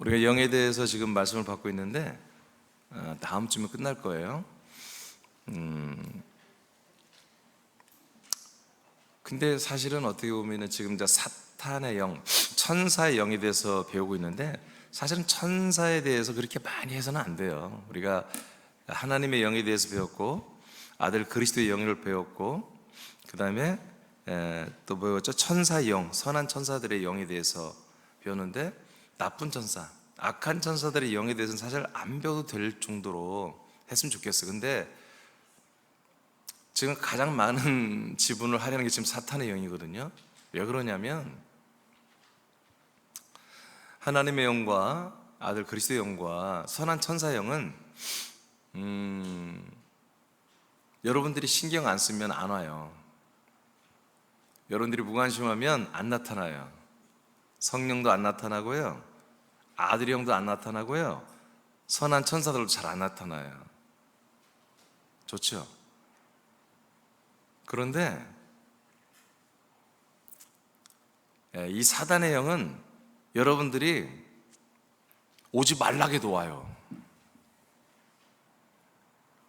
우리가 영에 대해서 지금 말씀을 받고 있는데 다음 주면 끝날 거예요. 근데 사실은 어떻게 보면 지금 이제 사탄의 영, 천사의 영에 대해서 배우고 있는데 사실은 천사에 대해서 그렇게 많이 해서는 안 돼요. 우리가 하나님의 영에 대해서 배웠고 아들 그리스도의 영을 배웠고 그 다음에 또 뭐였죠? 천사의 영, 선한 천사들의 영에 대해서 배웠는데 나쁜 천사, 악한 천사들의 영에 대해서는 사실 안 배워도 될 정도로 했으면 좋겠어요. 근데 지금 가장 많은 지분을 하려는 게 지금 사탄의 영이거든요. 왜 그러냐면 하나님의 영과 아들 그리스도의 영과 선한 천사의 영은 여러분들이 신경 안 쓰면 안 와요. 여러분들이 무관심하면 안 나타나요. 성령도 안 나타나고요, 아들의 영도 안 나타나고요, 선한 천사들도 잘 안 나타나요. 좋죠? 그런데 이 사단의 영은 여러분들이 오지 말라게도 와요.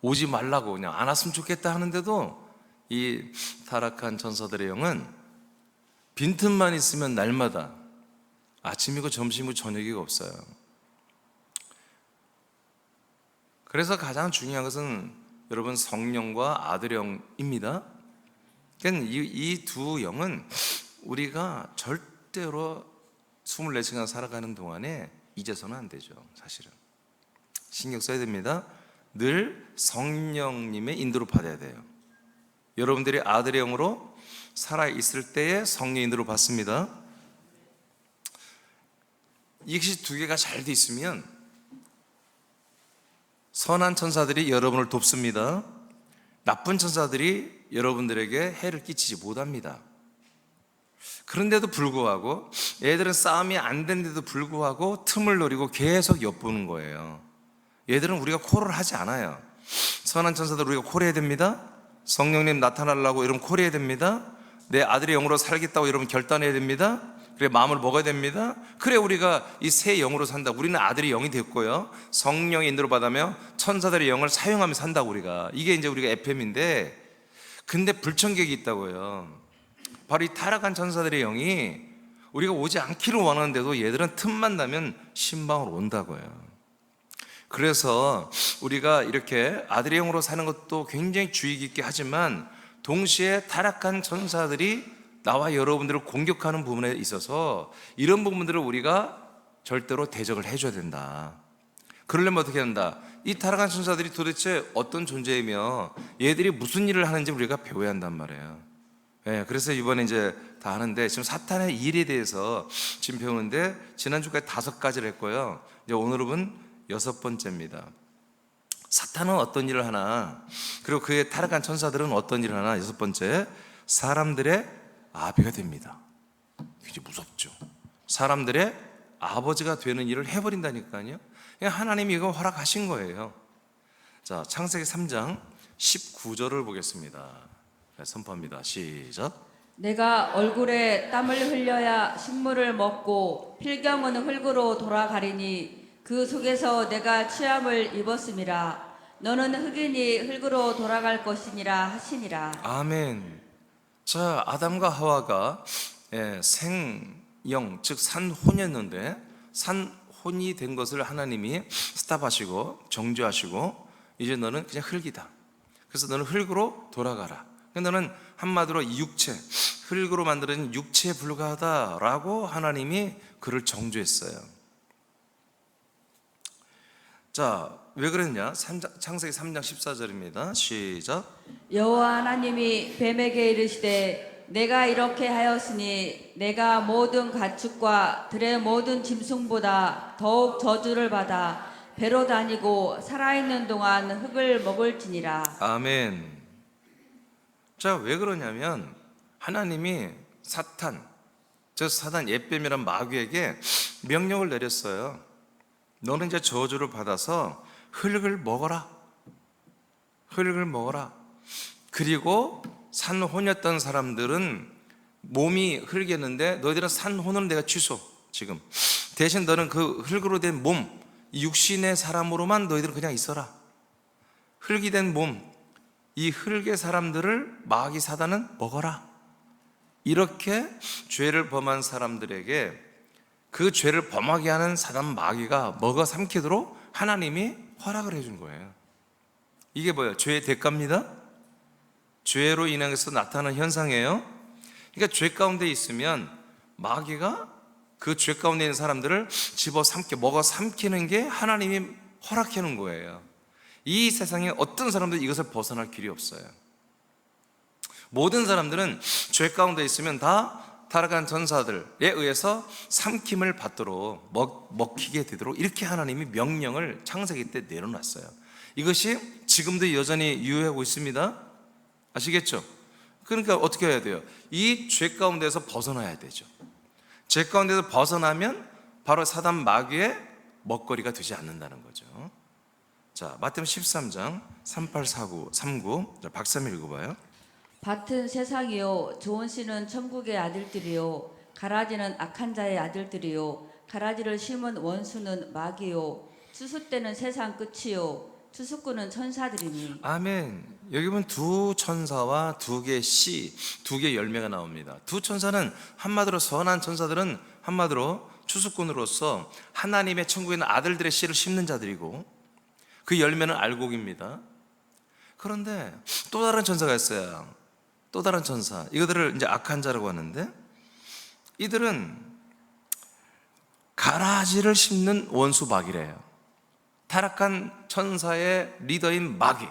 오지 말라고 그냥 안 왔으면 좋겠다 하는데도 이 타락한 천사들의 영은 빈틈만 있으면 날마다 아침이고 점심이고 저녁이고 없어요. 그래서 가장 중요한 것은 여러분 성령과 아들의 영입니다. 그러니까 이 두 영은 우리가 절대로 24시간 살아가는 동안에 잊어서는 안 되죠. 사실은 신경 써야 됩니다. 늘 성령님의 인도를 받아야 돼요. 여러분들이 아들의 영으로 살아있을 때에 성령 인도를 받습니다. 이것이 두 개가 잘 돼 있으면 선한 천사들이 여러분을 돕습니다. 나쁜 천사들이 여러분들에게 해를 끼치지 못합니다. 그런데도 불구하고 얘들은 싸움이 안 되는데도 불구하고 틈을 노리고 계속 엿보는 거예요. 얘들은 우리가 콜을 하지 않아요. 선한 천사들 우리가 콜해야 됩니다. 성령님 나타나려고 이러면 콜해야 됩니다. 내 아들의 영으로 살겠다고 이러면 결단해야 됩니다. 그래 마음을 먹어야 됩니다. 그래 우리가 이 새 영으로 산다. 우리는 아들의 영이 됐고요, 성령의 인도를 받으며 천사들의 영을 사용하며 산다고. 우리가 이게 이제 우리가 FM인데, 근데 불청객이 있다고요. 바로 이 타락한 천사들의 영이 우리가 오지 않기를 원하는데도 얘들은 틈만 나면 신방으로 온다고요. 그래서 우리가 이렇게 아들의 영으로 사는 것도 굉장히 주의 깊게 하지만 동시에 타락한 천사들이 나와 여러분들을 공격하는 부분에 있어서 이런 부분들을 우리가 절대로 대적을 해줘야 된다. 그러려면 어떻게 한다? 이 타락한 천사들이 도대체 어떤 존재이며 얘들이 무슨 일을 하는지 우리가 배워야 한단 말이에요. 그래서 이번에 이제 다 하는데 지금 사탄의 일에 대해서 지금 배우는데 지난주까지 5가지를 했고요. 이제 오늘은 6번째입니다. 사탄은 어떤 일을 하나, 그리고 그의 타락한 천사들은 어떤 일을 하나. 6번째, 사람들의 아비가 됩니다. 굉장히 무섭죠. 사람들의 아버지가 되는 일을 해버린다니까요. 하나님이 이거 허락하신 거예요. 자, 창세기 3장 19절을 보겠습니다. 선포합니다. 시작. 내가 얼굴에 땀을 흘려야 식물을 먹고 필경은 흙으로 돌아가리니 그 속에서 내가 취함을 입었음이라. 너는 흙이니 흙으로 돌아갈 것이니라 하시니라. 아멘. 자, 아담과 하와가 생영, 즉 산혼이었는데 산혼이 된 것을 하나님이 스탑하시고 정죄하시고 이제 너는 그냥 흙이다. 그래서 너는 흙으로 돌아가라. 너는 한마디로 육체, 흙으로 만들어진 육체에 불과하다라고 하나님이 그를 정죄했어요. 자, 왜 그랬냐? 창세기 3장 14절입니다. 시작. 여호와 하나님이 뱀에게 이르시되 내가 이렇게 하였으니 내가 모든 가축과 들의 모든 짐승보다 더욱 저주를 받아 배로 다니고 살아있는 동안 흙을 먹을지니라. 아멘. 자, 왜 그러냐면 하나님이 사탄, 저 사단 옛뱀이란 마귀에게 명령을 내렸어요. 너는 이제 저주를 받아서 흙을 먹어라. 흙을 먹어라. 그리고 산혼이었던 사람들은 몸이 흙이었는데 너희들은 산혼은 내가 취소. 지금 대신 너는 그 흙으로 된 몸, 이 육신의 사람으로만 너희들은 그냥 있어라. 흙이 된 몸, 이 흙의 사람들을 마귀 사단은 먹어라. 이렇게 죄를 범한 사람들에게 그 죄를 범하게 하는 사단 마귀가 먹어 삼키도록 하나님이 허락을 해준 거예요. 이게 뭐예요? 죄의 대가입니다. 죄로 인해서 나타나는 현상이에요. 그러니까 죄 가운데 있으면 마귀가 그 죄 가운데 있는 사람들을 집어 삼켜 먹어 삼키는 게 하나님이 허락해 놓은 거예요. 이 세상에 어떤 사람도 이것을 벗어날 길이 없어요. 모든 사람들은 죄 가운데 있으면 다 타락한 전사들에 의해서 삼킴을 받도록 먹히게 되도록 이렇게 하나님이 명령을 창세기 때 내려놨어요. 이것이 지금도 여전히 유효하고 있습니다. 아시겠죠? 그러니까 어떻게 해야 돼요? 이 죄 가운데서 벗어나야 되죠. 죄 가운데서 벗어나면 바로 사단 마귀의 먹거리가 되지 않는다는 거죠. 자, 마태복음 13장 38, 49, 39. 자, 박사님 읽어봐요. 밭은 세상이요 좋은 씨는 천국의 아들들이요 가라지는 악한 자의 아들들이요 가라지를 심은 원수는 마귀요 추수 때는 세상 끝이요 추수꾼은 천사들이니. 아멘. 여기 보면 두 천사와 두 개의 씨, 두 개의 열매가 나옵니다. 두 천사는 한마디로 선한 천사들은 한마디로 추수꾼으로서 하나님의 천국에 있는 아들들의 씨를 심는 자들이고 그 열매는 알곡입니다. 그런데 또 다른 천사가 있어요. 또 다른 천사. 이거들을 이제 악한 자라고 하는데 이들은 가라지를 심는 원수 마귀래요. 타락한 천사의 리더인 마귀,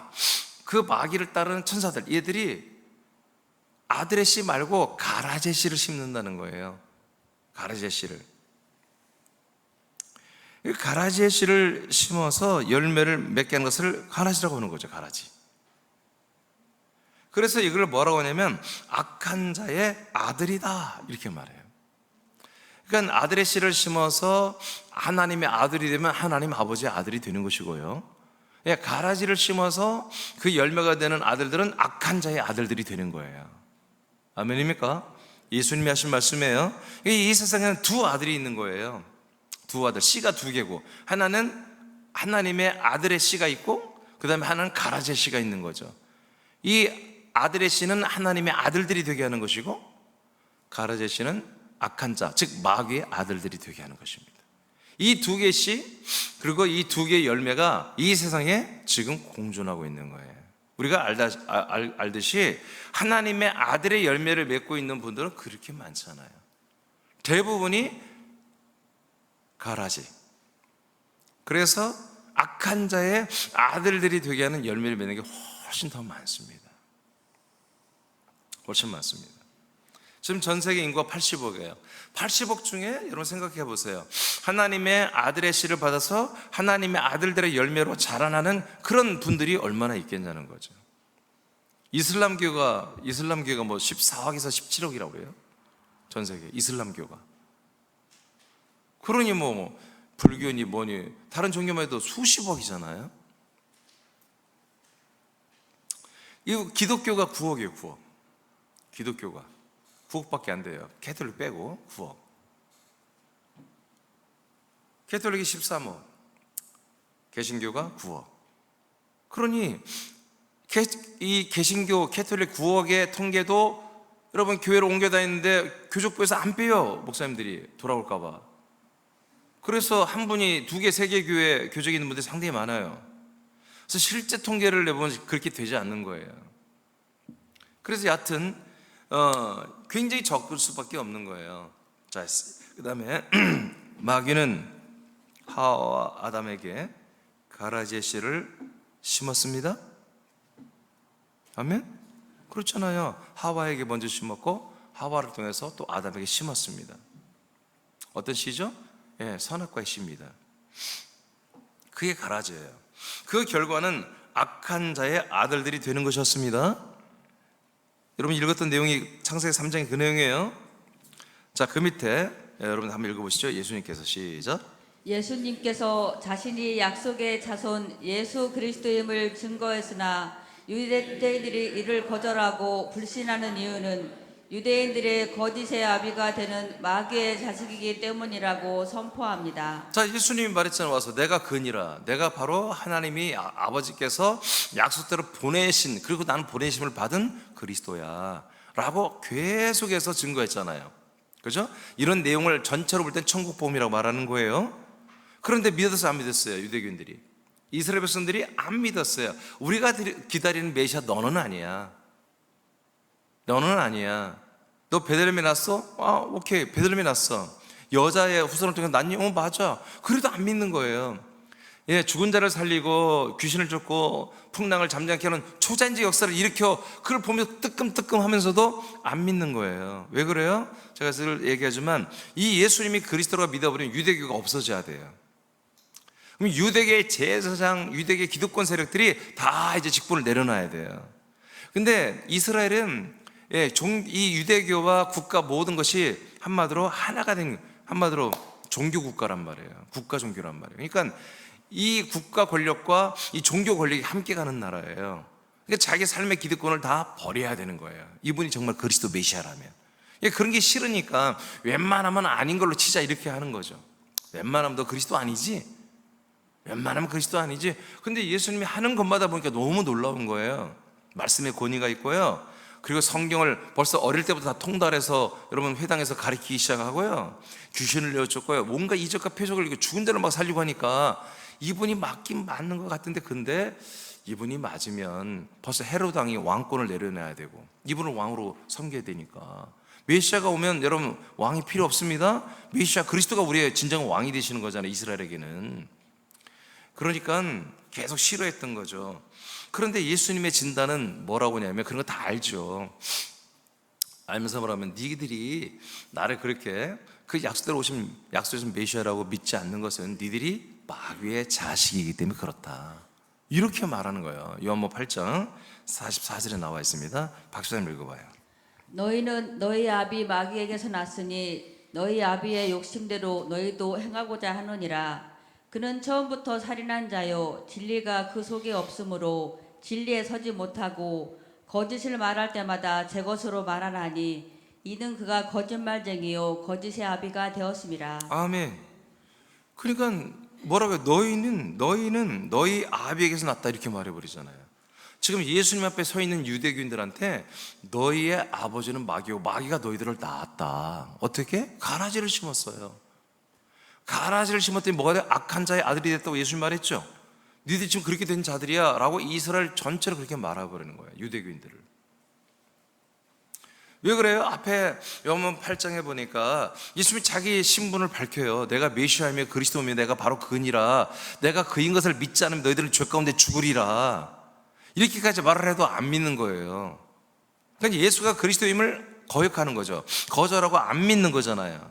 그 마귀를 따르는 천사들, 얘들이 아들의 씨 말고 가라지 씨를 심는다는 거예요. 가라지 씨를. 가라지 씨를 심어서 열매를 맺게 하는 것을 가라지라고 하는 거죠. 가라지. 그래서 이걸 뭐라고 하냐면 악한 자의 아들이다 이렇게 말해요. 그러니까 아들의 씨를 심어서 하나님의 아들이 되면 하나님 아버지의 아들이 되는 것이고요. 가라지를 심어서 그 열매가 되는 아들들은 악한 자의 아들들이 되는 거예요. 아멘입니까? 예수님이 하신 말씀이에요. 이 세상에는 두 아들이 있는 거예요. 두 아들, 씨가 두 개고 하나는 하나님의 아들의 씨가 있고 그 다음에 하나는 가라지의 씨가 있는 거죠. 이 아들의 씨는 하나님의 아들들이 되게 하는 것이고 가라지의 씨는 악한 자, 즉 마귀의 아들들이 되게 하는 것입니다. 이 두 개의 씨 그리고 이 두 개의 열매가 이 세상에 지금 공존하고 있는 거예요. 우리가 알듯이 하나님의 아들의 열매를 맺고 있는 분들은 그렇게 많잖아요. 대부분이 가라지. 그래서 악한 자의 아들들이 되게 하는 열매를 맺는 게 훨씬 더 많습니다. 훨씬 많습니다. 지금 전 세계 인구가 80억이에요. 80억 중에 여러분 생각해 보세요. 하나님의 아들의 씨를 받아서 하나님의 아들들의 열매로 자라나는 그런 분들이 얼마나 있겠냐는 거죠. 이슬람교가 뭐 14억에서 17억이라고 해요. 전 세계 이슬람교가. 그러니 뭐 불교니 뭐니 다른 종교만 해도 수십억이잖아요. 이 기독교가 9억이에요. 9억. 기독교가 9억밖에 안 돼요. 캐톨릭 빼고 9억. 캐톨릭이 13억. 개신교가 9억. 그러니 이 개신교 캐톨릭 9억의 통계도 여러분 교회로 옮겨 다니는데 교족부에서 안 빼요. 목사님들이 돌아올까 봐. 그래서 한 분이 2개, 3개 교회 교적이 있는 분들이 상당히 많아요. 그래서 실제 통계를 내보면 그렇게 되지 않는 거예요. 그래서 여하튼 굉장히 적을 수밖에 없는 거예요. 자, 그 다음에 마귀는 하와와 아담에게 가라지의 씨를 심었습니다. 아멘? 그렇잖아요. 하와에게 먼저 심었고 하와를 통해서 또 아담에게 심었습니다. 어떤 씨죠? 예, 선악과의 씨입니다. 그게 가라지예요. 그 결과는 악한 자의 아들들이 되는 것이었습니다. 여러분 읽었던 내용이 창세기 3장의 그 내용이에요. 자, 그 밑에 여러분 한번 읽어보시죠. 예수님께서 시작. 예수님께서 자신이 약속의 자손 예수 그리스도임을 증거했으나 유대인들이 이를 거절하고 불신하는 이유는 유대인들의 거짓의 아비가 되는 마귀의 자식이기 때문이라고 선포합니다. 자, 예수님이 말했잖아요. 와서 내가 그니라. 내가 바로 하나님이 아버지께서 약속대로 보내신, 그리고 나는 보내심을 받은 그리스도야 라고 계속해서 증거했잖아요. 그죠? 이런 내용을 전체로 볼 땐 천국복음이라고 말하는 거예요. 그런데 믿었어요, 안 믿었어요? 유대교인들이, 이스라엘 백성들이 안 믿었어요. 우리가 기다리는 메시아 너는 아니야. 너는 아니야. 너 베들레헴에 났어? 아, 오케이, 베들레헴에 났어. 여자의 후손을 통해 났니? 맞아. 그래도 안 믿는 거예요. 예, 죽은 자를 살리고 귀신을 쫓고 풍랑을 잠잠케 하는 초자연적 역사를 일으켜, 그걸 보면서 뜨끔뜨끔 하면서도 안 믿는 거예요. 왜 그래요? 제가 늘 얘기하지만 이 예수님이 그리스도가 믿어버리면 유대교가 없어져야 돼요. 그럼 유대계의 제사장, 유대계 기득권 세력들이 다 이제 직분을 내려놔야 돼요. 근데 이스라엘은 이 유대교와 국가 모든 것이 한마디로 하나가 된, 한마디로 종교 국가란 말이에요. 국가 종교란 말이에요. 그러니까 이 국가 권력과 이 종교 권력이 함께 가는 나라예요. 그러니까 자기 삶의 기득권을 다 버려야 되는 거예요. 이분이 정말 그리스도 메시아라면. 그런 게 싫으니까 웬만하면 아닌 걸로 치자 이렇게 하는 거죠. 웬만하면 너 그리스도 아니지? 웬만하면 그리스도 아니지? 근데 예수님이 하는 것마다 보니까 너무 놀라운 거예요. 말씀의 권위가 있고요. 그리고 성경을 벌써 어릴 때부터 다 통달해서 여러분 회당에서 가르치기 시작하고요. 귀신을 내어쫓고요. 뭔가 이적과 표적을 죽은 자를 막 살리고 하니까 이분이 맞긴 맞는 것 같은데, 근데 이분이 맞으면 벌써 헤로드 왕이 왕권을 내려놔야 되고 이분을 왕으로 섬겨야 되니까, 메시아가 오면 여러분 왕이 필요 없습니다. 메시아 그리스도가 우리의 진정 왕이 되시는 거잖아요, 이스라엘에게는. 그러니까 계속 싫어했던 거죠. 그런데 예수님의 진단은 뭐라고 하냐면 그런 거 다 알죠. 알면서 뭐라면 니들이 나를 그렇게 그 약속대로 약속하신 메시아라고 믿지 않는 것은 니들이 마귀의 자식이기 때문에 그렇다, 이렇게 말하는 거예요. 요한복음 8장 44절에 나와 있습니다. 박수님 읽어봐요. 너희는 너희 아비 마귀에게서 났으니 너희 아비의 욕심대로 너희도 행하고자 하느니라. 그는 처음부터 살인한 자요 진리가 그 속에 없으므로 진리에 서지 못하고 거짓을 말할 때마다 제 것으로 말하나니 이는 그가 거짓말쟁이요 거짓의 아비가 되었음이라. 아멘. 그러니까 뭐라고요? 너희는 너희 아비에게서 났다, 이렇게 말해버리잖아요. 지금 예수님 앞에 서 있는 유대교인들한테 너희의 아버지는 마귀고 마귀가 너희들을 낳았다. 어떻게? 가라지를 심었어요. 가라지를 심었더니 뭐가 돼? 악한 자의 아들이 됐다고 예수님 말했죠. 너희들이 지금 그렇게 된 자들이야 라고 이스라엘 전체를 그렇게 말아버리는 거예요, 유대교인들을. 왜 그래요? 앞에 요한복음 8장에 보니까 예수님이 자기 신분을 밝혀요. 내가 메시아이며 그리스도이며 내가 바로 그니라. 내가 그인 것을 믿지 않으면 너희들은 죄 가운데 죽으리라. 이렇게까지 말을 해도 안 믿는 거예요. 그러니까 예수가 그리스도임을 거역하는 거죠. 거절하고 안 믿는 거잖아요.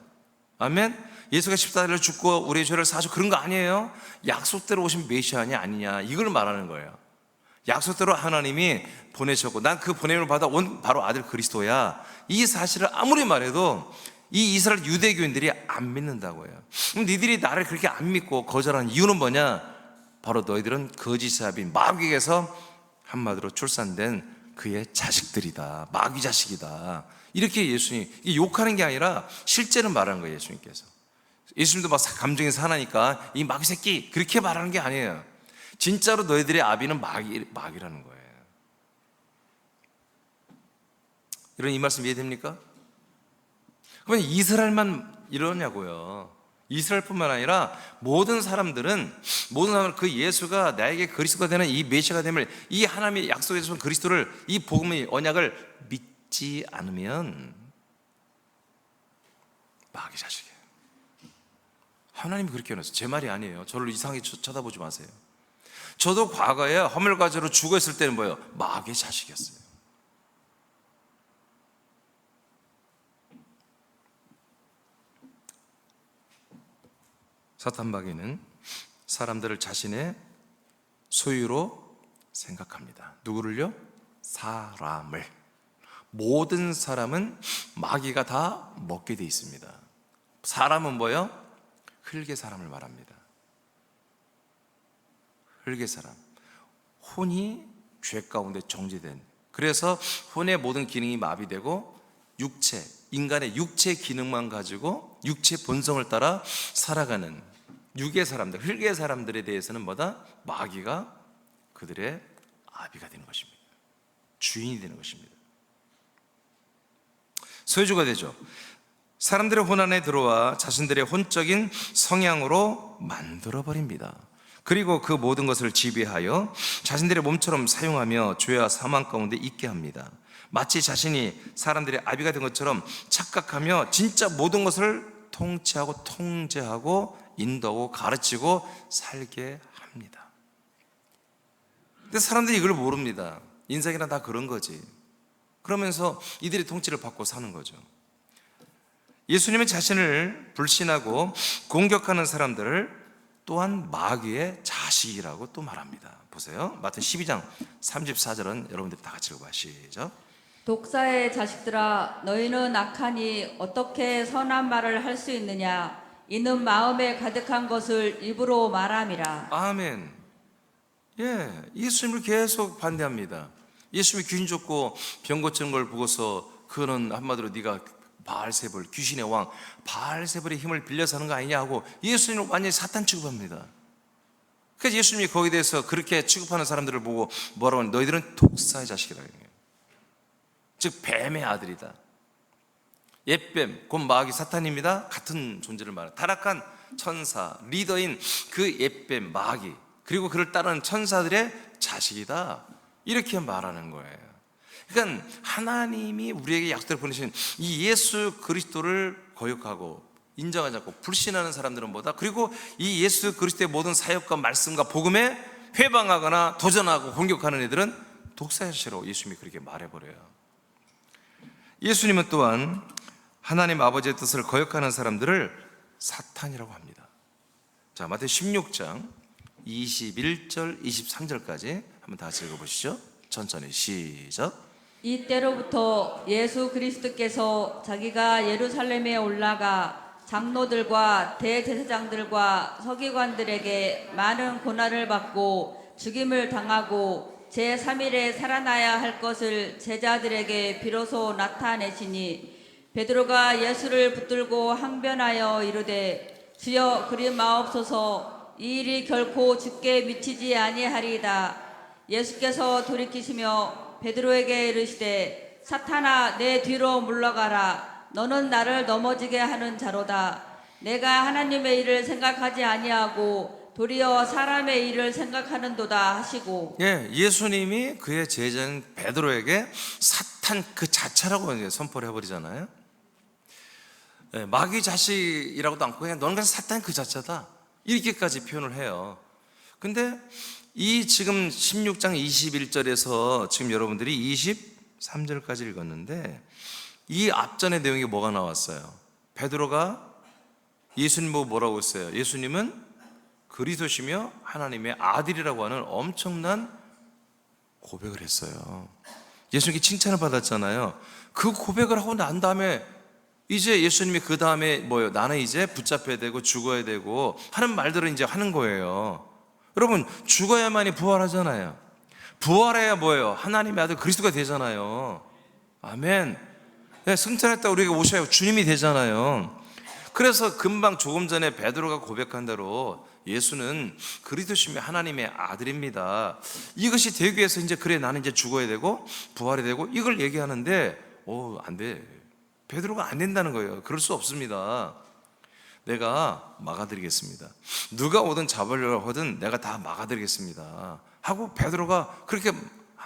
아멘? 예수가 십자가를 죽고 우리의 죄를 사셔, 그런 거 아니에요. 약속대로 오신 메시아냐 아니냐, 이걸 말하는 거예요. 약속대로 하나님이 보내셨고 난 그 보냄을 받아 온 바로 아들 그리스도야, 이 사실을 아무리 말해도 이 이스라엘 유대교인들이 안 믿는다고 해요. 그럼 니들이 나를 그렇게 안 믿고 거절하는 이유는 뭐냐? 바로 너희들은 거짓의 아비인 마귀에게서 한마디로 출산된 그의 자식들이다, 마귀 자식이다, 이렇게 예수님, 이게 욕하는 게 아니라 실제는 말하는 거예요. 예수님도 막 감정에서 하나니까 이 마귀 새끼 그렇게 말하는 게 아니에요. 진짜로 너희들의 아비는 마귀라는 거예요. 이런 이 말씀 이해됩니까? 그러면 이스라엘만 이러냐고요. 이스라엘뿐만 아니라 모든 사람들은 그 예수가 나에게 그리스도가 되는 이 메시아가 됨을, 이 하나님의 약속해 주신 그리스도를, 이 복음의 언약을 믿지 않으면 마귀 자식이에요. 하나님이 그렇게 해놨어요. 제 말이 아니에요. 저를 이상하게 쳐다보지 마세요. 저도 과거에 허물과제로 죽어있을 때는 뭐예요? 마귀의 자식이었어요. 사탄 마귀는 사람들을 자신의 소유로 생각합니다. 누구를요? 사람을. 모든 사람은 마귀가 다 먹게 돼 있습니다. 사람은 뭐예요? 흙의 사람을 말합니다. 흙의 사람. 혼이 죄 가운데 정죄된, 그래서 혼의 모든 기능이 마비되고 육체, 인간의 육체 기능만 가지고 육체 본성을 따라 살아가는 육의 사람들, 흙의 사람들에 대해서는 뭐다? 마귀가 그들의 아비가 되는 것입니다. 주인이 되는 것입니다. 소유주가 되죠. 사람들의 혼 안에 들어와 자신들의 혼적인 성향으로 만들어버립니다. 그리고 그 모든 것을 지배하여 자신들의 몸처럼 사용하며 죄와 사망 가운데 있게 합니다. 마치 자신이 사람들의 아비가 된 것처럼 착각하며 진짜 모든 것을 통치하고 통제하고 인도하고 가르치고 살게 합니다. 근데 사람들이 이걸 모릅니다. 인생이란 다 그런 거지. 그러면서 이들이 통치를 받고 사는 거죠. 예수님은 자신을 불신하고 공격하는 사람들을 또한 마귀의 자식이라고 또 말합니다. 보세요. 마태복음 12장 34절은 여러분들이 다 같이 읽어봐. 시작. 독사의 자식들아, 너희는 악하니 어떻게 선한 말을 할 수 있느냐? 이는 마음에 가득한 것을 입으로 말함이라. 아멘. 예수님을 계속 반대합니다. 예수님이 귀신 쫓고 병 고치는 걸 보고서 그거는 한마디로 네가 바알세불, 귀신의 왕 바알세불의 힘을 빌려서 하는 거 아니냐 하고 예수님을 완전히 사탄 취급합니다. 그래서 예수님이 거기에 대해서 그렇게 취급하는 사람들을 보고 뭐라고 하냐? 너희들은 독사의 자식이라. 즉 뱀의 아들이다. 옛뱀, 곧 마귀 사탄입니다. 같은 존재를 말해요. 타락한 천사, 리더인 그 옛뱀 마귀, 그리고 그를 따르는 천사들의 자식이다. 이렇게 말하는 거예요. 그러니까 하나님이 우리에게 약속을 보내신 이 예수 그리스도를 거역하고 인정하지 않고 불신하는 사람들은 뭐다? 그리고 이 예수 그리스도의 모든 사역과 말씀과 복음에 회방하거나 도전하고 공격하는 애들은 독사의 자식이라고 예수님이 그렇게 말해버려요. 예수님은 또한 하나님 아버지의 뜻을 거역하는 사람들을 사탄이라고 합니다. 자, 마태복음 16장 21절 23절까지 한번 다 같이 읽어보시죠. 천천히 시작. 이때로부터 예수 그리스도께서 자기가 예루살렘에 올라가 장로들과 대제사장들과 서기관들에게 많은 고난을 받고 죽임을 당하고 제3일에 살아나야 할 것을 제자들에게 비로소 나타내시니 베드로가 예수를 붙들고 항변하여 이르되 주여 그리 마옵소서, 이 일이 결코 죽게 미치지 아니하리이다. 예수께서 돌이키시며 베드로에게 이르시되 사탄아, 내 뒤로 물러가라. 너는 나를 넘어지게 하는 자로다. 내가 하나님의 일을 생각하지 아니하고 도리어 사람의 일을 생각하는도다 하시고. 예수님이 그의 제자인 베드로에게 사탄 그 자체라고 이제 선포를 해버리잖아요. 마귀 자식이라고도 않고 그냥 너는 그냥 사탄 그 자체다, 이렇게까지 표현을 해요. 근데 이 지금 16장 21절에서 지금 여러분들이 23절까지 읽었는데 이 앞전의 내용이 뭐가 나왔어요? 베드로가 예수님 보고 뭐라고 했어요? 예수님은 그리스도시며 하나님의 아들이라고 하는 엄청난 고백을 했어요. 예수님께 칭찬을 받았잖아요. 그 고백을 하고 난 다음에 이제 예수님이 그 다음에 뭐예요? 나는 이제 붙잡혀야 되고 죽어야 되고 하는 말들을 이제 하는 거예요. 여러분, 죽어야만이 부활하잖아요. 부활해야 뭐예요? 하나님의 아들 그리스도가 되잖아요. 아멘. 승천했다 우리에게 오셔야 주님이 되잖아요. 그래서 금방 조금 전에 베드로가 고백한 대로 예수는 그리스도시며 하나님의 아들입니다. 이것이 되기 위해서 이제 그래 나는 이제 죽어야 되고 부활해야 되고 이걸 얘기하는데 안 돼. 베드로가 안 된다는 거예요. 그럴 수 없습니다. 내가 막아드리겠습니다. 누가 오든 잡으려고 하든 내가 다 막아드리겠습니다 하고 베드로가 그렇게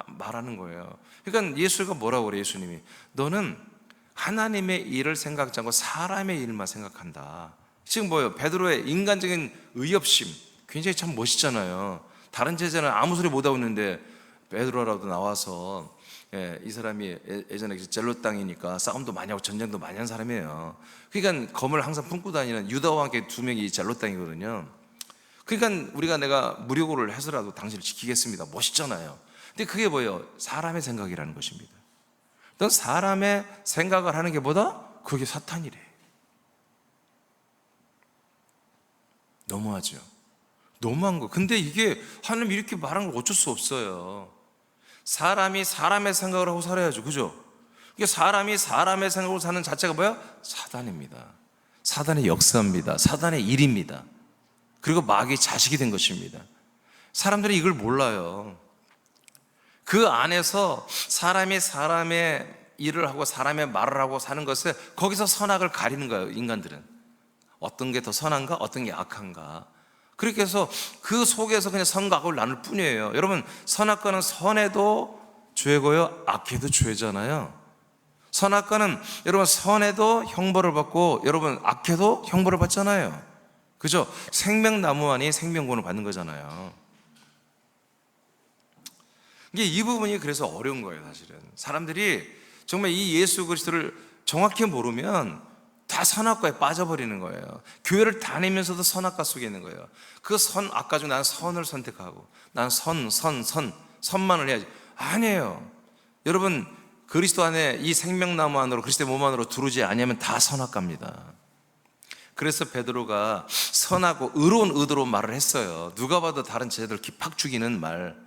말하는 거예요. 그러니까 예수가 뭐라고 그래요? 예수님이 너는 하나님의 일을 생각하지 않고 사람의 일만 생각한다. 지금 뭐예요? 베드로의 인간적인 의협심 굉장히 참 멋있잖아요. 다른 제자는 아무 소리 못하고 있는데 베드로라도 나와서 이 사람이 예전에 젤로 땅이니까 싸움도 많이 하고 전쟁도 많이 한 사람이에요. 그러니까 검을 항상 품고 다니는 유다와 함께 두 명이 젤로 땅이거든요. 그러니까 우리가 내가 무력으로 해서라도 당신을 지키겠습니다. 멋있잖아요. 근데 그게 뭐예요? 사람의 생각이라는 것입니다. 넌 사람의 생각을 하는 게 뭐다? 그게 사탄이래. 너무하죠. 너무한 거. 근데 이게 하나님 이렇게 말한 걸 어쩔 수 없어요. 사람이 사람의 생각을 하고 살아야죠. 그죠? 이게 사람이 사람의 생각으로 사는 자체가 뭐야? 사단입니다. 사단의 역사입니다. 사단의 일입니다. 그리고 마귀의 자식이 된 것입니다. 사람들이 이걸 몰라요. 그 안에서 사람이 사람의 일을 하고 사람의 말을 하고 사는 것에 거기서 선악을 가리는 거예요. 인간들은 어떤 게 더 선한가, 어떤 게 악한가. 그렇게 해서 그 속에서 그냥 선과 악을 나눌 뿐이에요. 여러분, 선악과는 선해도 죄고요, 악해도 죄잖아요. 선악과는 여러분 선해도 형벌을 받고 여러분 악해도 형벌을 받잖아요. 그죠? 생명나무만이 생명권을 받는 거잖아요. 이게 이 부분이 그래서 어려운 거예요. 사실은 사람들이 정말 이 예수 그리스도를 정확히 모르면 다 선악과에 빠져버리는 거예요. 교회를 다니면서도 선악과 속에 있는 거예요. 그 선, 아까 중 나는 선을 선택하고 나는 선만을 해야지. 아니에요. 여러분, 그리스도 안에 이 생명나무 안으로 그리스도의 몸 안으로 들어오지 아니하면 다 선악과입니다. 그래서 베드로가 선하고 의로운 의도로 말을 했어요. 누가 봐도 다른 제자들 팍 죽이는 말,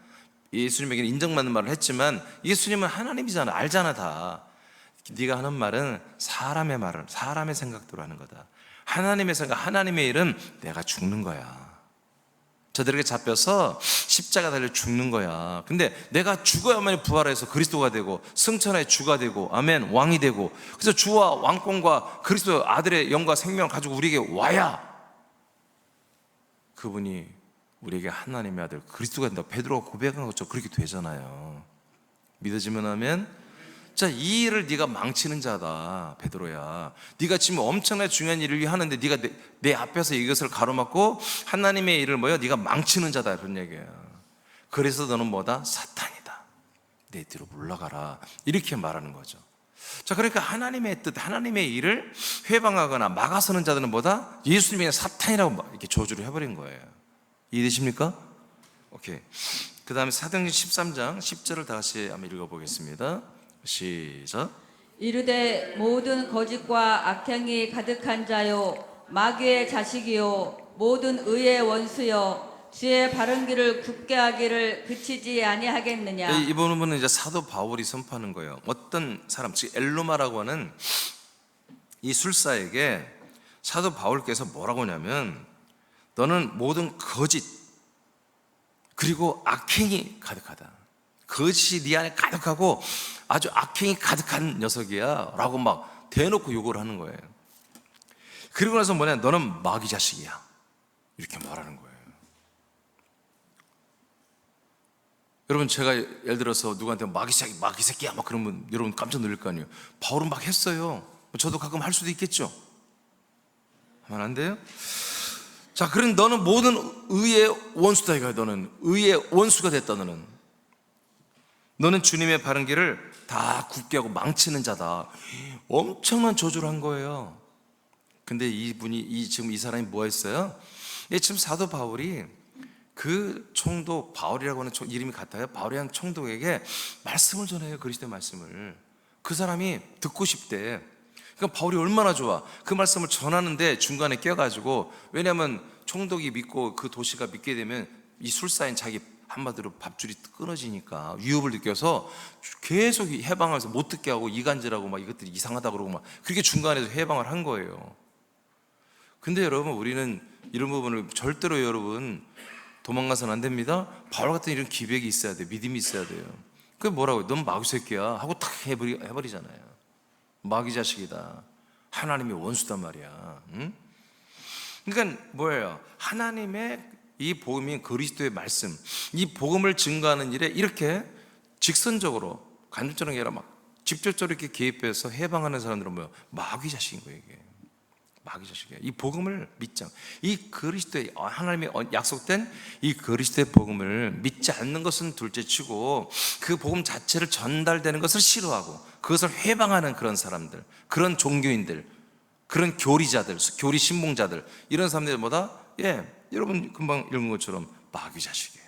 예수님에게는 인정받는 말을 했지만 예수님은 하나님이잖아. 알잖아. 다 네가 하는 말은 사람의 말을, 사람의 생각대로 하는 거다. 하나님의 생각, 하나님의 일은 내가 죽는 거야. 저들에게 잡혀서 십자가 달려 죽는 거야. 근데 내가 죽어야만 부활해서 그리스도가 되고 승천의 주가 되고 아멘, 왕이 되고, 그래서 주와 왕권과 그리스도 아들의 영과 생명을 가지고 우리에게 와야 그분이 우리에게 하나님의 아들 그리스도가 된다. 베드로가 고백한 것처럼 그렇게 되잖아요. 믿어지면 아멘. 자, 이 일을 네가 망치는 자다, 베드로야. 네가 지금 엄청나게 중요한 일을 하는데 네가 내 앞에서 이것을 가로막고 하나님의 일을 뭐야? 네가 망치는 자다, 그런 얘기예요. 그래서 너는 뭐다? 사탄이다. 내 뒤로 물러가라. 이렇게 말하는 거죠. 자, 그러니까 하나님의 뜻, 하나님의 일을 회방하거나 막아서는 자들은 뭐다? 예수님이 그냥 사탄이라고 이렇게 저주를 해버린 거예요. 이해되십니까? 오케이. 그 다음에 사도행전 13장 10절을 다시 한번 읽어보겠습니다. 시작. 이르되 모든 거짓과 악행이 가득한 자요 마귀의 자식이요 모든 의의 원수여 주의 바른 길을 굽게 하기를 그치지 아니하겠느냐. 이 부분은 이제 사도 바울이 선포하는 거예요. 어떤 사람, 즉 엘로마라고 하는 이 술사에게 사도 바울께서 뭐라고 하냐면 너는 모든 거짓 그리고 악행이 가득하다. 거짓이 네 안에 가득하고 아주 악행이 가득한 녀석이야 라고 막 대놓고 욕을 하는 거예요. 그리고 나서 뭐냐, 너는 마귀 자식이야 이렇게 말하는 거예요. 여러분, 제가 예를 들어서 누구한테 마귀 새끼야 막 그러면 여러분 깜짝 놀랄 거 아니에요. 바울은 막 했어요. 저도 가끔 할 수도 있겠죠. 하면 안 돼요? 자, 그럼 너는 모든 의의 원수다 이거야. 너는 의의 원수가 됐다. 너는 주님의 바른 길을 다 굽게 하고 망치는 자다. 엄청난 저주를 한 거예요. 근데 이분이 지금 이 사람이 뭐 했어요? 지금 사도 바울이 그 총독, 바울이라고 하는 이름이 같아요. 바울이라는 총독에게 말씀을 전해요. 그리스도의 말씀을. 그 사람이 듣고 싶대. 그러니까 바울이 얼마나 좋아. 그 말씀을 전하는데 중간에 껴가지고, 왜냐하면 총독이 믿고 그 도시가 믿게 되면 이 술사인 자기 한마디로 밥줄이 끊어지니까 위협을 느껴서 계속 해방하면서 못 듣게 하고 이간질하고 막 이것들이 이상하다 그러고 막 그렇게 중간에서 해방을 한 거예요. 근데 여러분, 우리는 이런 부분을 절대로 여러분 도망가서는 안 됩니다. 바울 같은 이런 기백이 있어야 돼요. 믿음이 있어야 돼요. 그게 뭐라고요? 넌 마귀 새끼야 하고 탁 해버리잖아요. 마귀 자식이다. 하나님의 원수단 말이야. 응? 그러니까 뭐예요? 하나님의 이 복음인 그리스도의 말씀, 이 복음을 증거하는 일에 이렇게 직선적으로 간접적인 게 아니라 막 직접적으로 이렇게 개입해서 해방하는 사람들은 뭐예요? 마귀 자식인 거예요. 이게 마귀 자식이에요. 이 복음을 믿자. 이 그리스도의 하나님의 약속된 이 그리스도의 복음을 믿지 않는 것은 둘째치고 그 복음 자체를 전달되는 것을 싫어하고 그것을 해방하는 그런 사람들, 그런 종교인들, 그런 교리자들, 교리 신봉자들, 이런 사람들보다 여러분 금방 읽은 것처럼 마귀 자식이에요.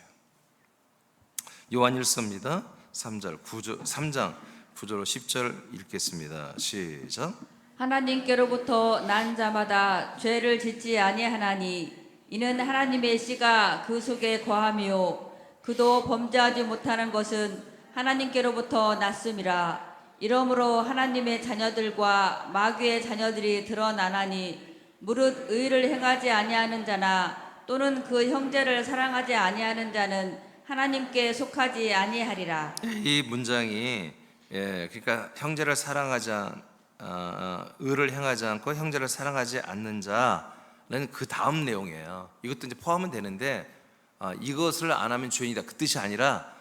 요한일서입니다. 3장 9절 10절 읽겠습니다. 시작. 하나님께로부터 난 자마다 죄를 짓지 아니하나니 이는 하나님의 씨가 그 속에 거함이요 그도 범죄하지 못하는 것은 하나님께로부터 났음이라. 이러므로 하나님의 자녀들과 마귀의 자녀들이 드러나나니 무릇 의를 행하지 아니하는 자나 또는 그 형제를 사랑하지 아니하는 자는 하나님께 속하지 아니하리라. 이 문장이 그러니까 형제를 사랑하지 의를 행하지 않고 형제를 사랑하지 않는 자는 그 다음 내용이에요. 이것도 이제 포함은 되는데 이것을 안 하면 죄인이다 그 뜻이 아니라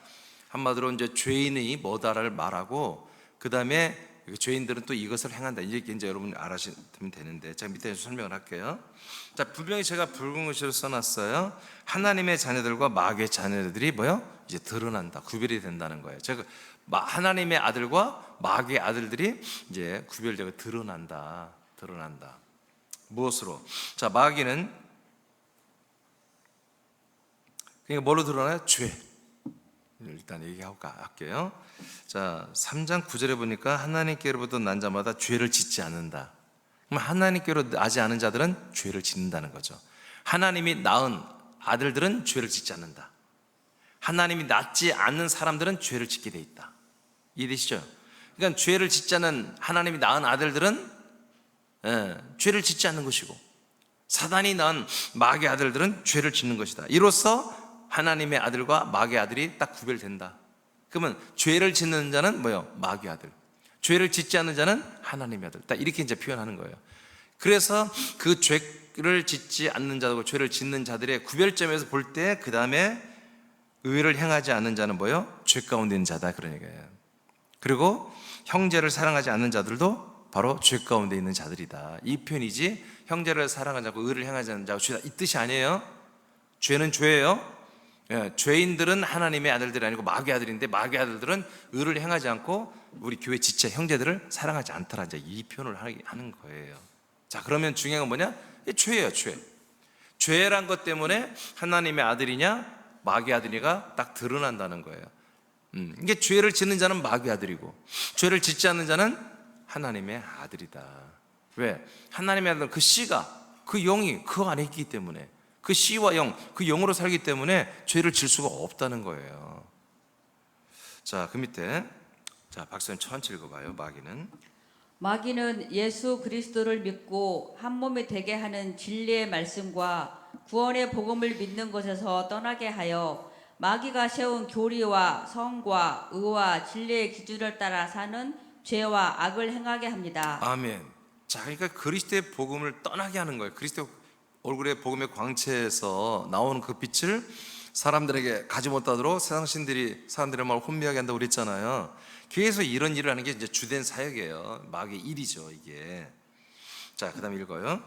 한마디로 이제 죄인이 뭐다를 말하고 그 다음에 죄인들은 또 이것을 행한다 이렇게 이제 여러분 알아시면 되는데 제가 밑에 설명을 할게요. 자, 분명히 제가 붉은 글씨로 써놨어요. 하나님의 자녀들과 마귀의 자녀들이 뭐요? 이제 드러난다, 구별이 된다는 거예요. 제가 하나님의 아들과 마귀의 아들들이 이제 구별되고 드러난다. 무엇으로? 자, 마귀는 그러니까 뭘로 드러나요? 죄. 일단 얘기하고 할게요. 자, 3장 9절에 보니까 하나님께로부터 난 자마다 죄를 짓지 않는다. 그럼 하나님께로 나지 않은 자들은 죄를 짓는다는 거죠. 하나님이 낳은 아들들은 죄를 짓지 않는다. 하나님이 낳지 않는 사람들은 죄를 짓게 돼 있다. 이해되시죠? 그러니까 죄를 짓지 않는 하나님이 낳은 아들들은 죄를 짓지 않는 것이고 사단이 낳은 마귀의 아들들은 죄를 짓는 것이다. 이로써 하나님의 아들과 마귀의 아들이 딱 구별된다. 그러면 죄를 짓는 자는 뭐요? 마귀의 아들. 죄를 짓지 않는 자는 하나님의 아들. 딱 이렇게 이제 표현하는 거예요. 그래서 그 죄를 짓지 않는 자하고 죄를 짓는 자들의 구별점에서 볼 때 그 다음에 의를 행하지 않는 자는 뭐요? 죄 가운데 있는 자다 그런 얘기예요. 그리고 형제를 사랑하지 않는 자들도 바로 죄 가운데 있는 자들이다. 이 표현이지 형제를 사랑하지 않고 의를 행하지 않는 자가 죄다 이 뜻이 아니에요. 죄는 죄예요. 죄인들은 하나님의 아들들이 아니고 마귀의 아들인데 마귀의 아들들은 의를 행하지 않고 우리 교회 지체 형제들을 사랑하지 않더라. 이제 이 표현을 하는 거예요. 자, 그러면 중요한 건 뭐냐? 죄예요, 죄. 죄란 것 때문에 하나님의 아들이냐 마귀의 아들이가 딱 드러난다는 거예요. 이게 죄를 짓는 자는 마귀의 아들이고 죄를 짓지 않는 자는 하나님의 아들이다. 왜? 하나님의 아들은 그 씨가 그 영이 그 안에 있기 때문에 그 씨와 영, 그 영으로 살기 때문에 죄를 질 수가 없다는 거예요. 자, 그 밑에 자, 박사님 천천히 읽어봐요. 마귀는 예수 그리스도를 믿고 한 몸이 되게 하는 진리의 말씀과 구원의 복음을 믿는 것에서 떠나게 하여 마귀가 세운 교리와 성과 의와 진리의 기준을 따라 사는 죄와 악을 행하게 합니다. 아멘. 자, 그러니까 그리스도의 복음을 떠나게 하는 거예요. 그리스도 얼굴의 복음의 광채에서 나오는 그 빛을 사람들에게 가지 못하도록 세상 신들이 사람들의 마음을 혼미하게 한다고 그랬잖아요. 계속 이런 일을 하는 게 이제 주된 사역이에요. 마귀의 일이죠, 이게. 자, 그다음에 읽어요.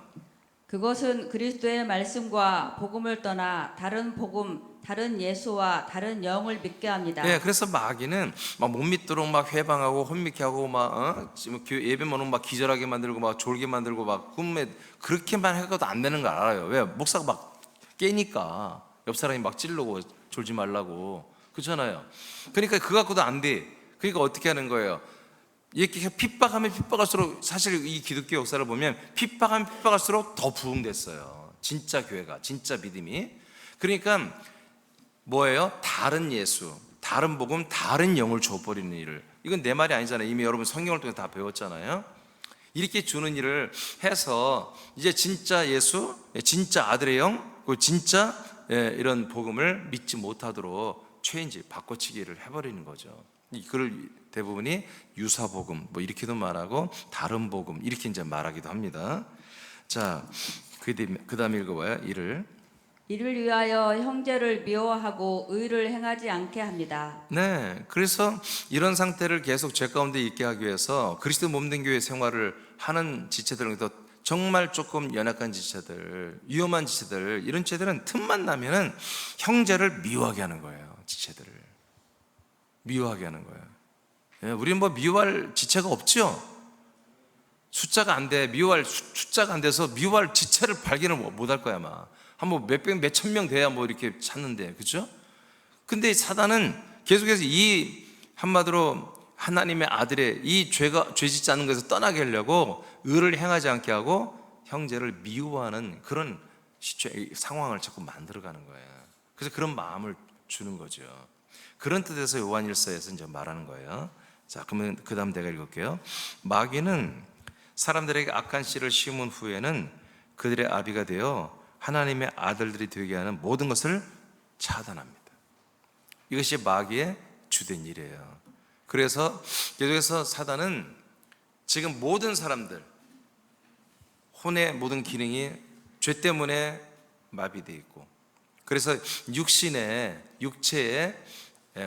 그것은 그리스도의 말씀과 복음을 떠나 다른 복음, 다른 예수와 다른 영을 믿게 합니다. 네, 그래서 마귀는 막 못 믿도록 막 회방하고 혼미케 하고 막 예배만 오면 막 기절하게 만들고 막 졸게 만들고 막 꿈에 그렇게만 해도 안 되는 거 알아요. 왜? 목사가 막 깨니까 옆 사람이 막 찌르고 졸지 말라고 그렇잖아요. 그러니까 그거 갖고도 안 돼. 그러니까 어떻게 하는 거예요? 이렇게 핍박하면 핍박할수록 사실 이 기독교 역사를 보면 핍박하면 핍박할수록 더 부흥됐어요. 진짜 교회가 진짜 믿음이. 그러니까 뭐예요? 다른 예수, 다른 복음, 다른 영을 줘버리는 일을. 이건 내 말이 아니잖아요. 이미 여러분 성경을 통해 다 배웠잖아요. 이렇게 주는 일을 해서 이제 진짜 예수, 진짜 아들의 영, 그 진짜 이런 복음을 믿지 못하도록 체인지 바꿔치기를 해버리는 거죠. 이걸 대부분이 유사 복음 뭐 이렇게도 말하고 다른 복음 이렇게 이제 말하기도 합니다. 자, 그 다음 읽어봐요. 이를 위하여 형제를 미워하고 의를 행하지 않게 합니다. 네, 그래서 이런 상태를 계속 죄 가운데 있게 하기 위해서 그리스도 몸된 교회 생활을 하는 지체들은 정말 조금 연약한 지체들, 위험한 지체들, 이런 지체들은 틈만 나면은 형제를 미워하게 하는 거예요. 지체들을 미워하게 하는 거예요. 예, 우리는 뭐 미워할 지체가 없죠. 숫자가 안 돼. 숫자가 안 돼서 미워할 지체를 발견을 못 할 거야 아마. 한뭐 몇천 명 돼야 뭐 이렇게 찾는데, 그렇죠? 근데 사단은 계속해서 이 한마디로 하나님의 아들의 이 죄 짓지 않는 것에서 떠나게 하려고 의를 행하지 않게 하고 형제를 미워하는 그런 상황을 자꾸 만들어가는 거예요. 그래서 그런 마음을 주는 거죠. 그런 뜻에서 요한일서에서 이제 말하는 거예요. 자, 그러면 그 다음 내가 읽을게요. 마귀는 사람들에게 악한 씨를 심은 후에는 그들의 아비가 되어 하나님의 아들들이 되게 하는 모든 것을 차단합니다. 이것이 마귀의 주된 일이에요. 그래서 계속해서 사단은 지금 모든 사람들, 혼의 모든 기능이 죄 때문에 마비되어 있고, 그래서 육체의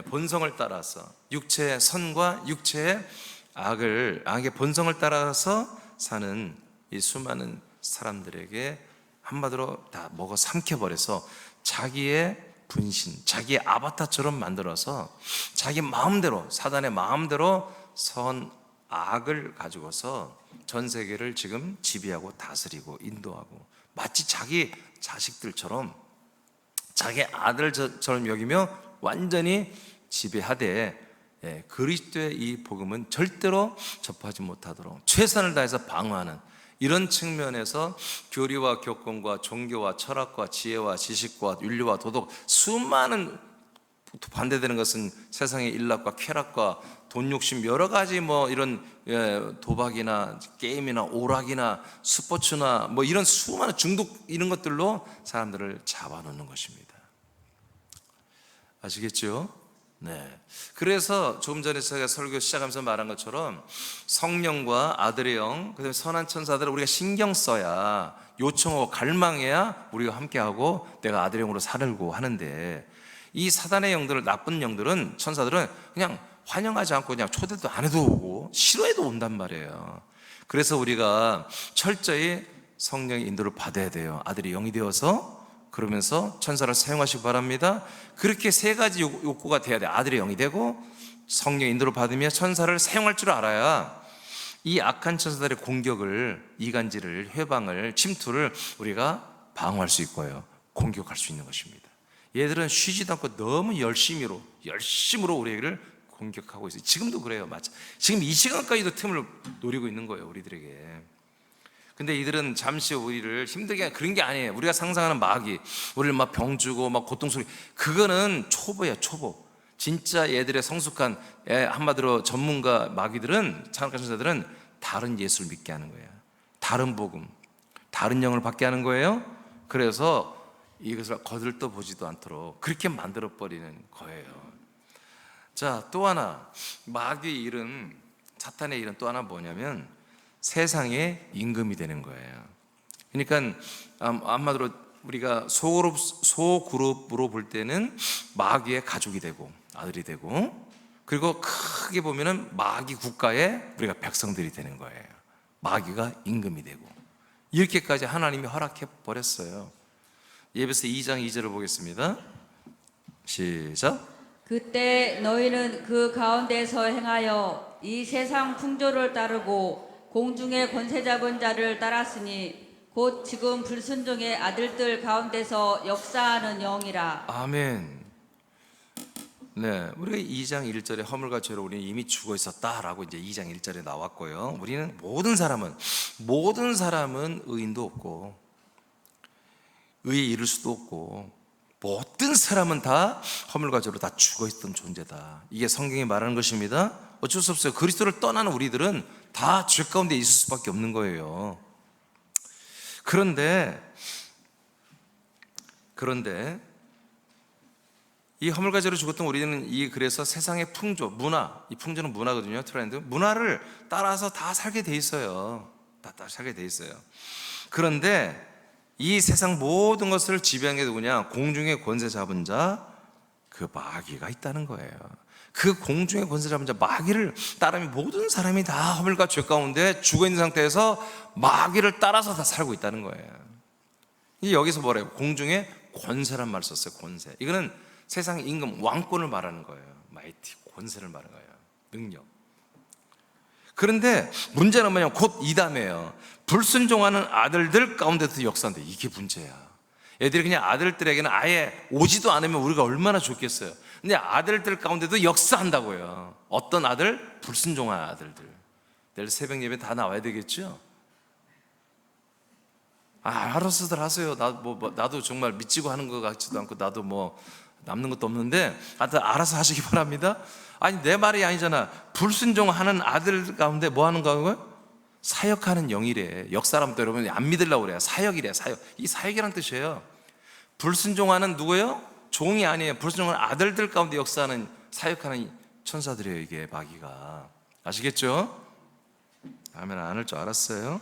본성을 따라서, 육체의 선과 육체의 악의 본성을 따라서 사는 이 수많은 사람들에게 한마디로 다 먹어 삼켜버려서 자기의 분신, 자기의 아바타처럼 만들어서 자기 마음대로, 사단의 마음대로 선 악을 가지고서 전 세계를 지금 지배하고 다스리고 인도하고, 마치 자기 자식들처럼, 자기 아들처럼 여기며 완전히 지배하되, 그리스도의 이 복음은 절대로 접하지 못하도록 최선을 다해서 방어하는, 이런 측면에서 교리와 교권과 종교와 철학과 지혜와 지식과 윤리와 도덕, 수많은 반대되는 것은 세상의 일락과 쾌락과 돈 욕심, 여러 가지 뭐 이런 도박이나 게임이나 오락이나 스포츠나 뭐 이런 수많은 중독, 이런 것들로 사람들을 잡아놓는 것입니다. 아시겠죠? 네. 그래서 조금 전에 제가 설교 시작하면서 말한 것처럼 성령과 아들의 영, 그다음에 선한 천사들을 우리가 신경 써야, 요청하고 갈망해야 우리가 함께하고 내가 아들의 영으로 살고 하는데, 이 사단의 영들을, 나쁜 영들은, 천사들은 그냥 환영하지 않고 그냥 초대도 안 해도 오고 싫어해도 온단 말이에요. 그래서 우리가 철저히 성령의 인도를 받아야 돼요. 아들이 영이 되어서, 그러면서 천사를 사용하시기 바랍니다. 그렇게 세 가지 욕구가 돼야 돼요. 아들의 영이 되고, 성령의 인도를 받으며 천사를 사용할 줄 알아야 이 악한 천사들의 공격을, 이간질을, 회방을, 침투를 우리가 방어할 수 있고요, 공격할 수 있는 것입니다. 얘들은 쉬지도 않고 너무 열심으로 우리를 공격하고 있어요. 지금도 그래요. 맞아. 지금 이 시간까지도 틈을 노리고 있는 거예요, 우리들에게. 근데 이들은 잠시 우리를 힘들게, 그런 게 아니에요. 우리가 상상하는 마귀, 우리를 막 병주고 막 고통스럽게, 그거는 초보예요, 초보. 진짜 얘들의 성숙한, 한마디로 전문가 마귀들은, 찬악한 천사들은 다른 예수를 믿게 하는 거예요. 다른 복음, 다른 영을 받게 하는 거예요. 그래서 이것을 거들떠 보지도 않도록 그렇게 만들어버리는 거예요. 자, 또 하나, 마귀의 일은, 사탄의 일은 또 하나 뭐냐면 세상의 임금이 되는 거예요. 그러니까 한마디로 우리가 소그룹으로 볼 때는 마귀의 가족이 되고 아들이 되고, 그리고 크게 보면은 마귀 국가의 우리가 백성들이 되는 거예요. 마귀가 임금이 되고, 이렇게까지 하나님이 허락해 버렸어요. 예배서 2장 2절을 보겠습니다. 시작. 그때 너희는 그 가운데서 행하여 이 세상 풍조를 따르고 공중의 권세 잡은 자를 따랐으니 곧 지금 불순종의 아들들 가운데서 역사하는 영이라. 아멘. 네, 우리가 2장 1절에 허물과 죄로 우리는 이미 죽어 있었다라고 이제 2장 1절에 나왔고요. 우리는 모든 사람은 의인도 없고 의에 이를 수도 없고, 모든 사람은 다 허물과 죄로 다 죽어 있던 존재다. 이게 성경이 말하는 것입니다. 어쩔 수 없어요. 그리스도를 떠나는 우리들은 다 죄 가운데 있을 수밖에 없는 거예요. 그런데 이 허물과 죄로 죽었던 우리는 그래서 세상의 풍조, 문화, 이 풍조는 문화거든요. 트렌드, 문화를 따라서 다 살게 돼 있어요. 다 살게 돼 있어요. 그런데 이 세상 모든 것을 지배하는 게 누구냐? 공중의 권세 잡은 자, 그 마귀가 있다는 거예요. 그 공중의 권세 잡은 자 마귀를 따르면 모든 사람이 다 허물과 죄 가운데 죽어 있는 상태에서 마귀를 따라서 다 살고 있다는 거예요. 여기서 뭐래요? 공중의 권세란 말을 썼어요. 권세. 이거는 세상 임금, 왕권을 말하는 거예요. 마이티, 권세를 말하는 거예요. 능력. 그런데 문제는 뭐냐면 곧 이담이에요. 불순종하는 아들들 가운데도 역사인데, 이게 문제야. 애들이 그냥 아들들에게는 아예 오지도 않으면 우리가 얼마나 좋겠어요. 근데 아들들 가운데도 역사한다고요. 어떤 아들? 불순종한 아들들. 내일 새벽 예배 다 나와야 되겠죠? 알아서들 하세요. 나도 정말 미치고 하는 것 같지도 않고, 나도 남는 것도 없는데 하여튼 알아서 하시기 바랍니다. 아니 내 말이 아니잖아. 불순종하는 아들 가운데 뭐 하는 거고요? 사역하는 영이래. 역사람도 여러분 안 믿으려고 그래요. 사역이래. 사역. 이 사역이란 뜻이에요. 불순종하는 누구예요? 종이 아니에요. 불순종하는 아들들 가운데 역사하는 사역하는 천사들이에요. 이게 마귀가. 아시겠죠? 아멘. 안 할 줄 알았어요.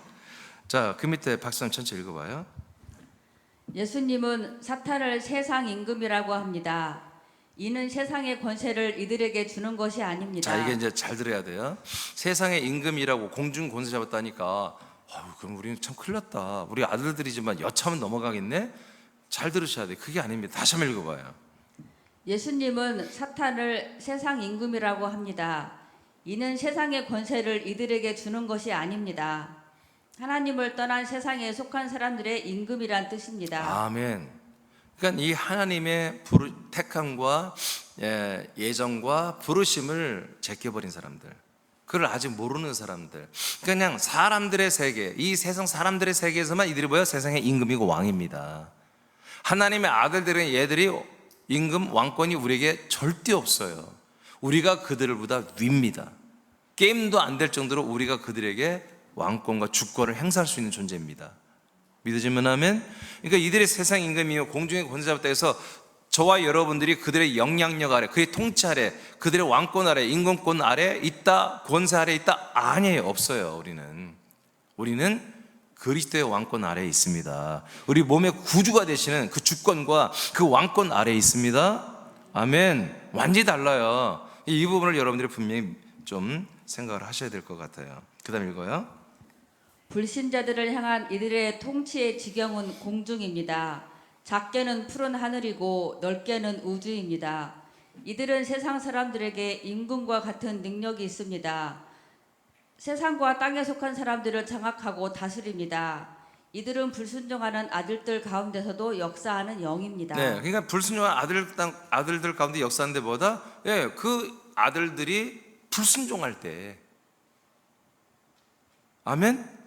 자, 그 밑에 박수님 전체 읽어봐요. 예수님은 사탄을 세상 임금이라고 합니다. 이는 세상의 권세를 이들에게 주는 것이 아닙니다. 자, 이게 이제 잘 들어야 돼요. 세상의 임금이라고 공중 권세 잡았다니까. 그럼 우리는 참 큰일 났다. 우리 아들들이지만 여차하면 넘어가겠네. 잘 들으셔야 돼. 그게 아닙니다. 다시 한번 읽어봐요. 예수님은 사탄을 세상 임금이라고 합니다. 이는 세상의 권세를 이들에게 주는 것이 아닙니다. 하나님을 떠난 세상에 속한 사람들의 임금이란 뜻입니다. 아멘. 그러니까 이 하나님의 택함과 예정과 부르심을 제껴버린 사람들, 그걸 아직 모르는 사람들, 그냥 사람들의 세계, 이 세상 사람들의 세계에서만 이들이 뭐예요? 세상의 임금이고 왕입니다. 하나님의 아들들은 얘들이 임금, 왕권이 우리에게 절대 없어요. 우리가 그들보다 위입니다. 게임도 안 될 정도로 우리가 그들에게 왕권과 주권을 행사할 수 있는 존재입니다. 믿으시면 하면. 그러니까 이들의 세상 임금이요 공중의 권세 잡았다 해서 저와 여러분들이 그들의 영향력 아래, 그의 통치 아래, 그들의 왕권 아래, 임금권 아래 있다, 권세 아래 있다? 아니에요. 없어요. 우리는 그리스도의 왕권 아래에 있습니다. 우리 몸의 구주가 되시는 그 주권과 그 왕권 아래에 있습니다. 아멘. 완전히 달라요. 이 부분을 여러분들이 분명히 좀 생각을 하셔야 될 것 같아요. 그 다음 읽어요. 불신자들을 향한 이들의 통치의 지경은 공중입니다. 작게는 푸른 하늘이고 넓게는 우주입니다. 이들은 세상 사람들에게 임금과 같은 능력이 있습니다. 세상과 땅에 속한 사람들을 장악하고 다스립니다. 이들은 불순종하는 아들들 가운데서도 역사하는 영입니다. 네, 그러니까 불순종한 아들들 가운데 역사하는데 뭐다? 그 아들들이 불순종할 때, 아멘?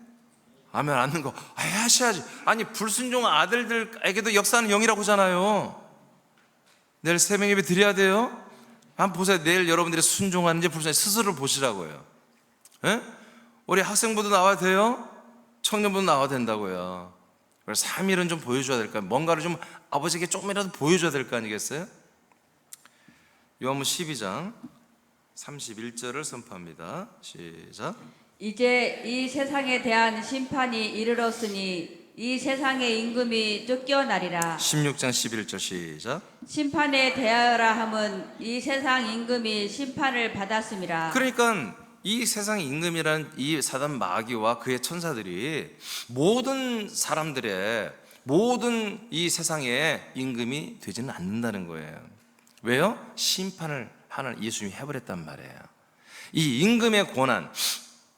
아멘 않는 거 하셔야지. 아니 불순종한 아들들에게도 역사하는 영이라고 하잖아요. 내일 새벽 예배 드려야 돼요. 한번 보세요. 내일 여러분들이 순종하는지 불순종하는지 스스로 보시라고요. 예? 우리 학생부도 나와야 돼요. 청년부도 나와야 된다고요. 그래서 3일은 좀 보여줘야 될까요? 뭔가를 좀 아버지에게 조금이라도 보여줘야 될 거 아니겠어요? 요한복음 12장 31절을 선포합니다. 시작. 이제 이 세상에 대한 심판이 이르렀으니 이 세상의 임금이 쫓겨나리라. 16장 11절 시작. 심판에 대하여라 함은 이 세상 임금이 심판을 받았음이라. 그러니까 이 세상 임금이란 이 사단 마귀와 그의 천사들이 모든 사람들의 모든 이 세상의 임금이 되지는 않는다는 거예요. 왜요? 심판을 하나님 예수님이 해버렸단 말이에요. 이 임금의 권한,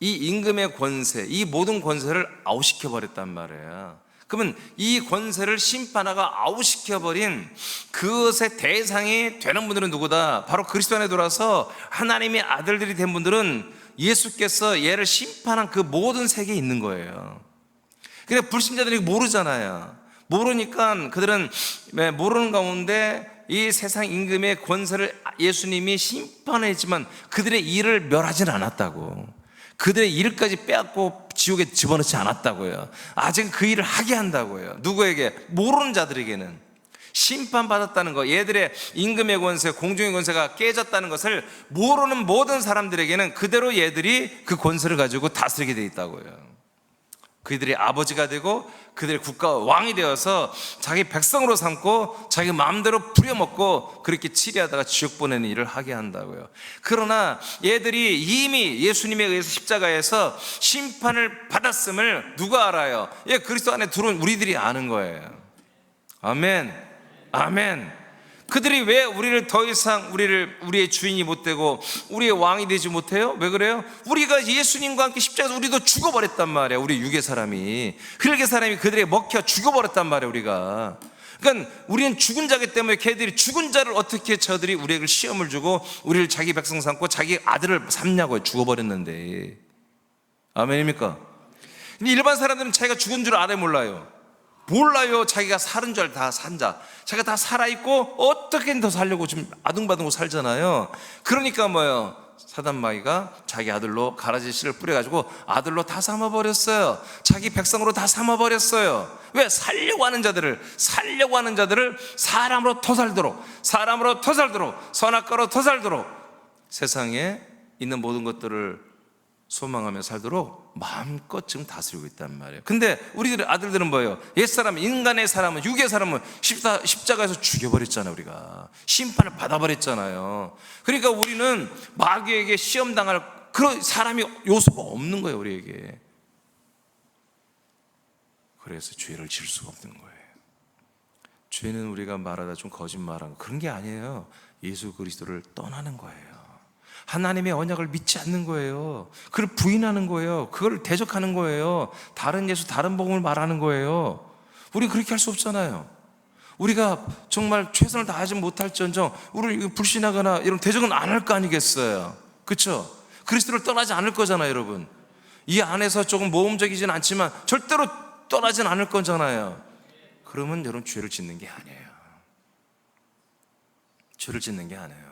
이 임금의 권세, 이 모든 권세를 아웃시켜버렸단 말이에요. 그러면 이 권세를 심판하가 아웃시켜버린 그것의 대상이 되는 분들은 누구다? 바로 그리스도 안에 들어와서 하나님의 아들들이 된 분들은 예수께서 얘를 심판한 그 모든 세계에 있는 거예요. 근데 불신자들이 모르잖아요. 모르니까 그들은 모르는 가운데 이 세상 임금의 권세를 예수님이 심판했지만 그들의 일을 멸하지는 않았다고. 그들의 일까지 빼앗고 지옥에 집어넣지 않았다고요. 아직 그 일을 하게 한다고요. 누구에게? 모르는 자들에게는. 심판받았다는 거, 얘들의 임금의 권세, 공중의 권세가 깨졌다는 것을 모르는 모든 사람들에게는 그대로 얘들이 그 권세를 가지고 다스리게 돼 있다고요. 그들의 아버지가 되고 그들의 국가 왕이 되어서 자기 백성으로 삼고 자기 마음대로 부려먹고 그렇게 치리하다가 지옥 보내는 일을 하게 한다고요. 그러나 얘들이 이미 예수님에 의해서 십자가에서 심판을 받았음을 누가 알아요? 그리스도 안에 들어온 우리들이 아는 거예요. 아멘. 아멘. 그들이 왜 우리를 더 이상 우리의 주인이 못 되고 우리의 왕이 되지 못해요? 왜 그래요? 우리가 예수님과 함께 십자가에서 우리도 죽어버렸단 말이야. 우리 육의 사람이, 흙의 사람이 그들에게 먹혀 죽어버렸단 말이야. 우리가. 그러니까 우리는 죽은 자기 때문에 걔들이 죽은 자를 어떻게 저들이 우리에게 시험을 주고 우리를 자기 백성 삼고 자기 아들을 삼냐고요. 죽어버렸는데. 아멘입니까? 근데 일반 사람들은 자기가 죽은 줄 알아요, 몰라요? 몰라요. 자기가 사는 줄 다 산자. 자기가 다 살아있고 어떻게든 더 살려고 지금 아둥바둥 살잖아요. 그러니까 뭐예요? 사단 마귀가 자기 아들로 가라지 씨를 뿌려가지고 아들로 다 삼아버렸어요. 자기 백성으로 다 삼아버렸어요. 왜? 살려고 하는 자들을 사람으로 토살도록 선악과로 토살도록 세상에 있는 모든 것들을 소망하며 살도록 마음껏 지금 다스리고 있단 말이에요. 근데 우리들의 아들들은 뭐예요? 옛사람, 인간의 사람은, 육의 사람은 십자가에서 죽여버렸잖아요. 우리가 심판을 받아버렸잖아요. 그러니까 우리는 마귀에게 시험당할 그런 사람이 요소가 없는 거예요, 우리에게. 그래서 죄를 질 수가 없는 거예요. 죄는 우리가 말하다 좀 거짓말하고 그런 게 아니에요. 예수 그리스도를 떠나는 거예요. 하나님의 언약을 믿지 않는 거예요. 그걸 부인하는 거예요. 그걸 대적하는 거예요. 다른 예수, 다른 복음을 말하는 거예요. 우리 그렇게 할 수 없잖아요. 우리가 정말 최선을 다하지 못할지언정 우리를 불신하거나 이런 대적은 안 할 거 아니겠어요. 그렇죠? 그리스도를 떠나지 않을 거잖아요, 여러분. 이 안에서 조금 모험적이진 않지만 절대로 떠나진 않을 거잖아요. 그러면 여러분 죄를 짓는 게 아니에요. 죄를 짓는 게 아니에요.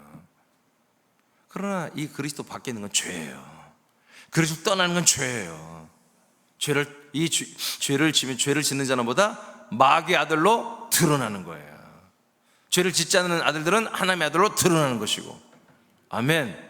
그러나 이 그리스도 밖에 있는 건 죄예요. 그리스도 떠나는 건 죄예요. 죄를 짓는 자는 보다 마귀의 아들로 드러나는 거예요. 죄를 짓지 않는 아들들은 하나님의 아들로 드러나는 것이고. 아멘.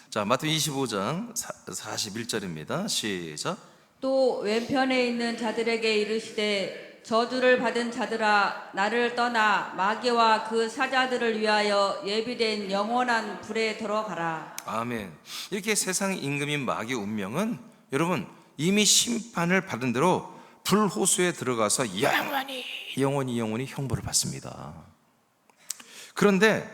자, 마태복음 25장 41절입니다. 시작. 또 왼편에 있는 자들에게 이르시되 저주를 받은 자들아 나를 떠나 마귀와 그 사자들을 위하여 예비된 영원한 불에 들어가라. 아멘. 이렇게 세상 임금인 마귀의 운명은 여러분 이미 심판을 받은 대로 불호수에 들어가서 영원히 형벌을 받습니다. 그런데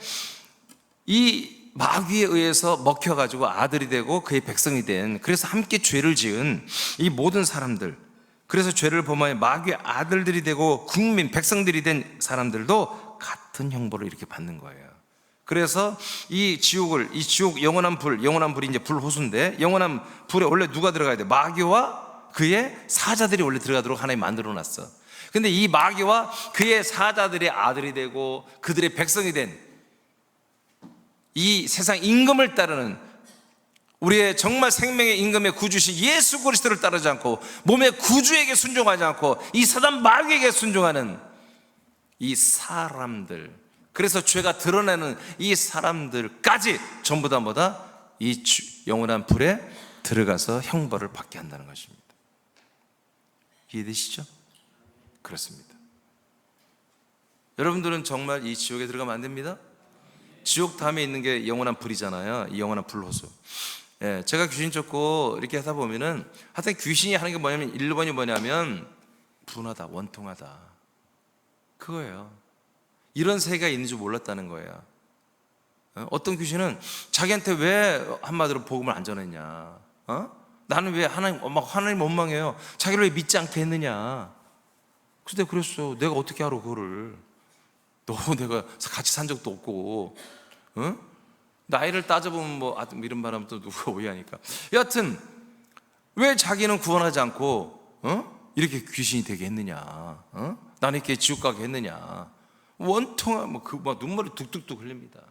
이 마귀에 의해서 먹혀가지고 아들이 되고 그의 백성이 된, 그래서 함께 죄를 지은 이 모든 사람들, 그래서 죄를 범하여 마귀의 아들들이 되고 국민, 백성들이 된 사람들도 같은 형벌을 이렇게 받는 거예요. 그래서 이 지옥 영원한 불이 이제 불호수인데, 영원한 불에 원래 누가 들어가야 돼? 마귀와 그의 사자들이 원래 들어가도록 하나님이 만들어 놨어. 근데 이 마귀와 그의 사자들의 아들이 되고 그들의 백성이 된 이 세상 임금을 따르는, 우리의 정말 생명의 임금의 구주신 예수 그리스도를 따르지 않고 몸의 구주에게 순종하지 않고 이 사단 마귀에게 순종하는 이 사람들, 그래서 죄가 드러나는 이 사람들까지 전부 다 뭐다? 이 영원한 불에 들어가서 형벌을 받게 한다는 것입니다. 이해되시죠? 그렇습니다. 여러분들은 정말 이 지옥에 들어가면 안 됩니다. 지옥 다음에 있는 게 영원한 불이잖아요. 이 영원한 불호수. 예, 제가 귀신 쫓고 이렇게 하다 보면은 하여튼 귀신이 하는 게 뭐냐면 1번이 뭐냐면 분하다, 원통하다, 그거예요. 이런 세계가 있는 줄 몰랐다는 거예요. 어떤 귀신은 자기한테 왜 한마디로 복음을 안 전했냐, 나는 왜 하나님 원망해요, 자기를 왜 믿지 않게 했느냐. 근데 그랬어. 내가 어떻게 알아 그거를. 너 내가 같이 산 적도 없고, 나이를 따져보면 뭐 이런 말하면 또 누가 오해하니까. 여하튼 왜 자기는 구원하지 않고 이렇게 귀신이 되게 했느냐, 나는 이렇게 지옥 가게 했느냐. 원통한 눈물이 뚝뚝뚝 흘립니다.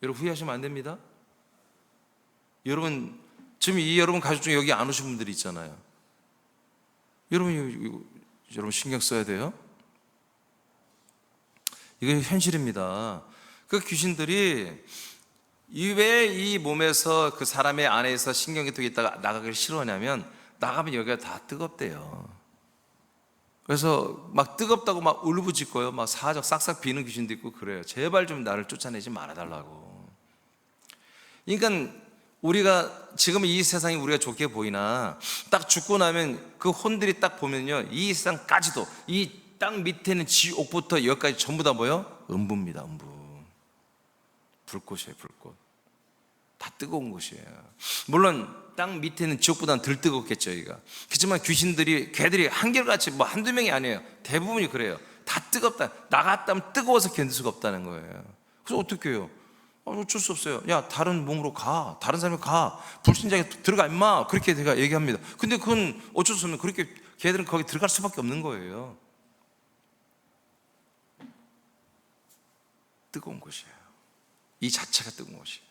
여러분 후회하시면 안 됩니다. 여러분 지금 여러분 가족 중에 여기 안 오신 분들이 있잖아요. 여러분 신경 써야 돼요. 이건 현실입니다. 그 귀신들이 왜 이 몸에서 그 사람의 안에서 신경계통이 있다가 나가기를 싫어하냐면, 나가면 여기가 다 뜨겁대요. 그래서 막 뜨겁다고 막 울부짖고요, 막 사적 싹싹 비는 귀신도 있고 그래요. 제발 좀 나를 쫓아내지 말아달라고. 그러니까 우리가 지금 이 세상이 우리가 좋게 보이나 딱 죽고 나면 그 혼들이 딱 보면요, 이 세상까지도 이 땅 밑에는 지옥부터 여기까지 전부 다 뭐예요? 음부입니다. 음부. 불꽃이에요. 불꽃. 다 뜨거운 곳이에요. 물론 땅 밑에는 지옥보다는 덜 뜨겁겠죠, 여기가. 그렇지만 귀신들이, 걔들이 한결같이 한두 명이 아니에요. 대부분이 그래요. 다 뜨겁다. 나갔다면 뜨거워서 견딜 수가 없다는 거예요. 그래서 어떻게 해요? 어쩔 수 없어요. 야, 다른 몸으로 가. 다른 사람이 가. 불신자에 들어가 임마. 그렇게 제가 얘기합니다. 근데 그건 어쩔 수 없는, 그렇게 걔들은 거기 들어갈 수밖에 없는 거예요. 뜨거운 곳이에요. 이 자체가 뜨거운 곳이에요.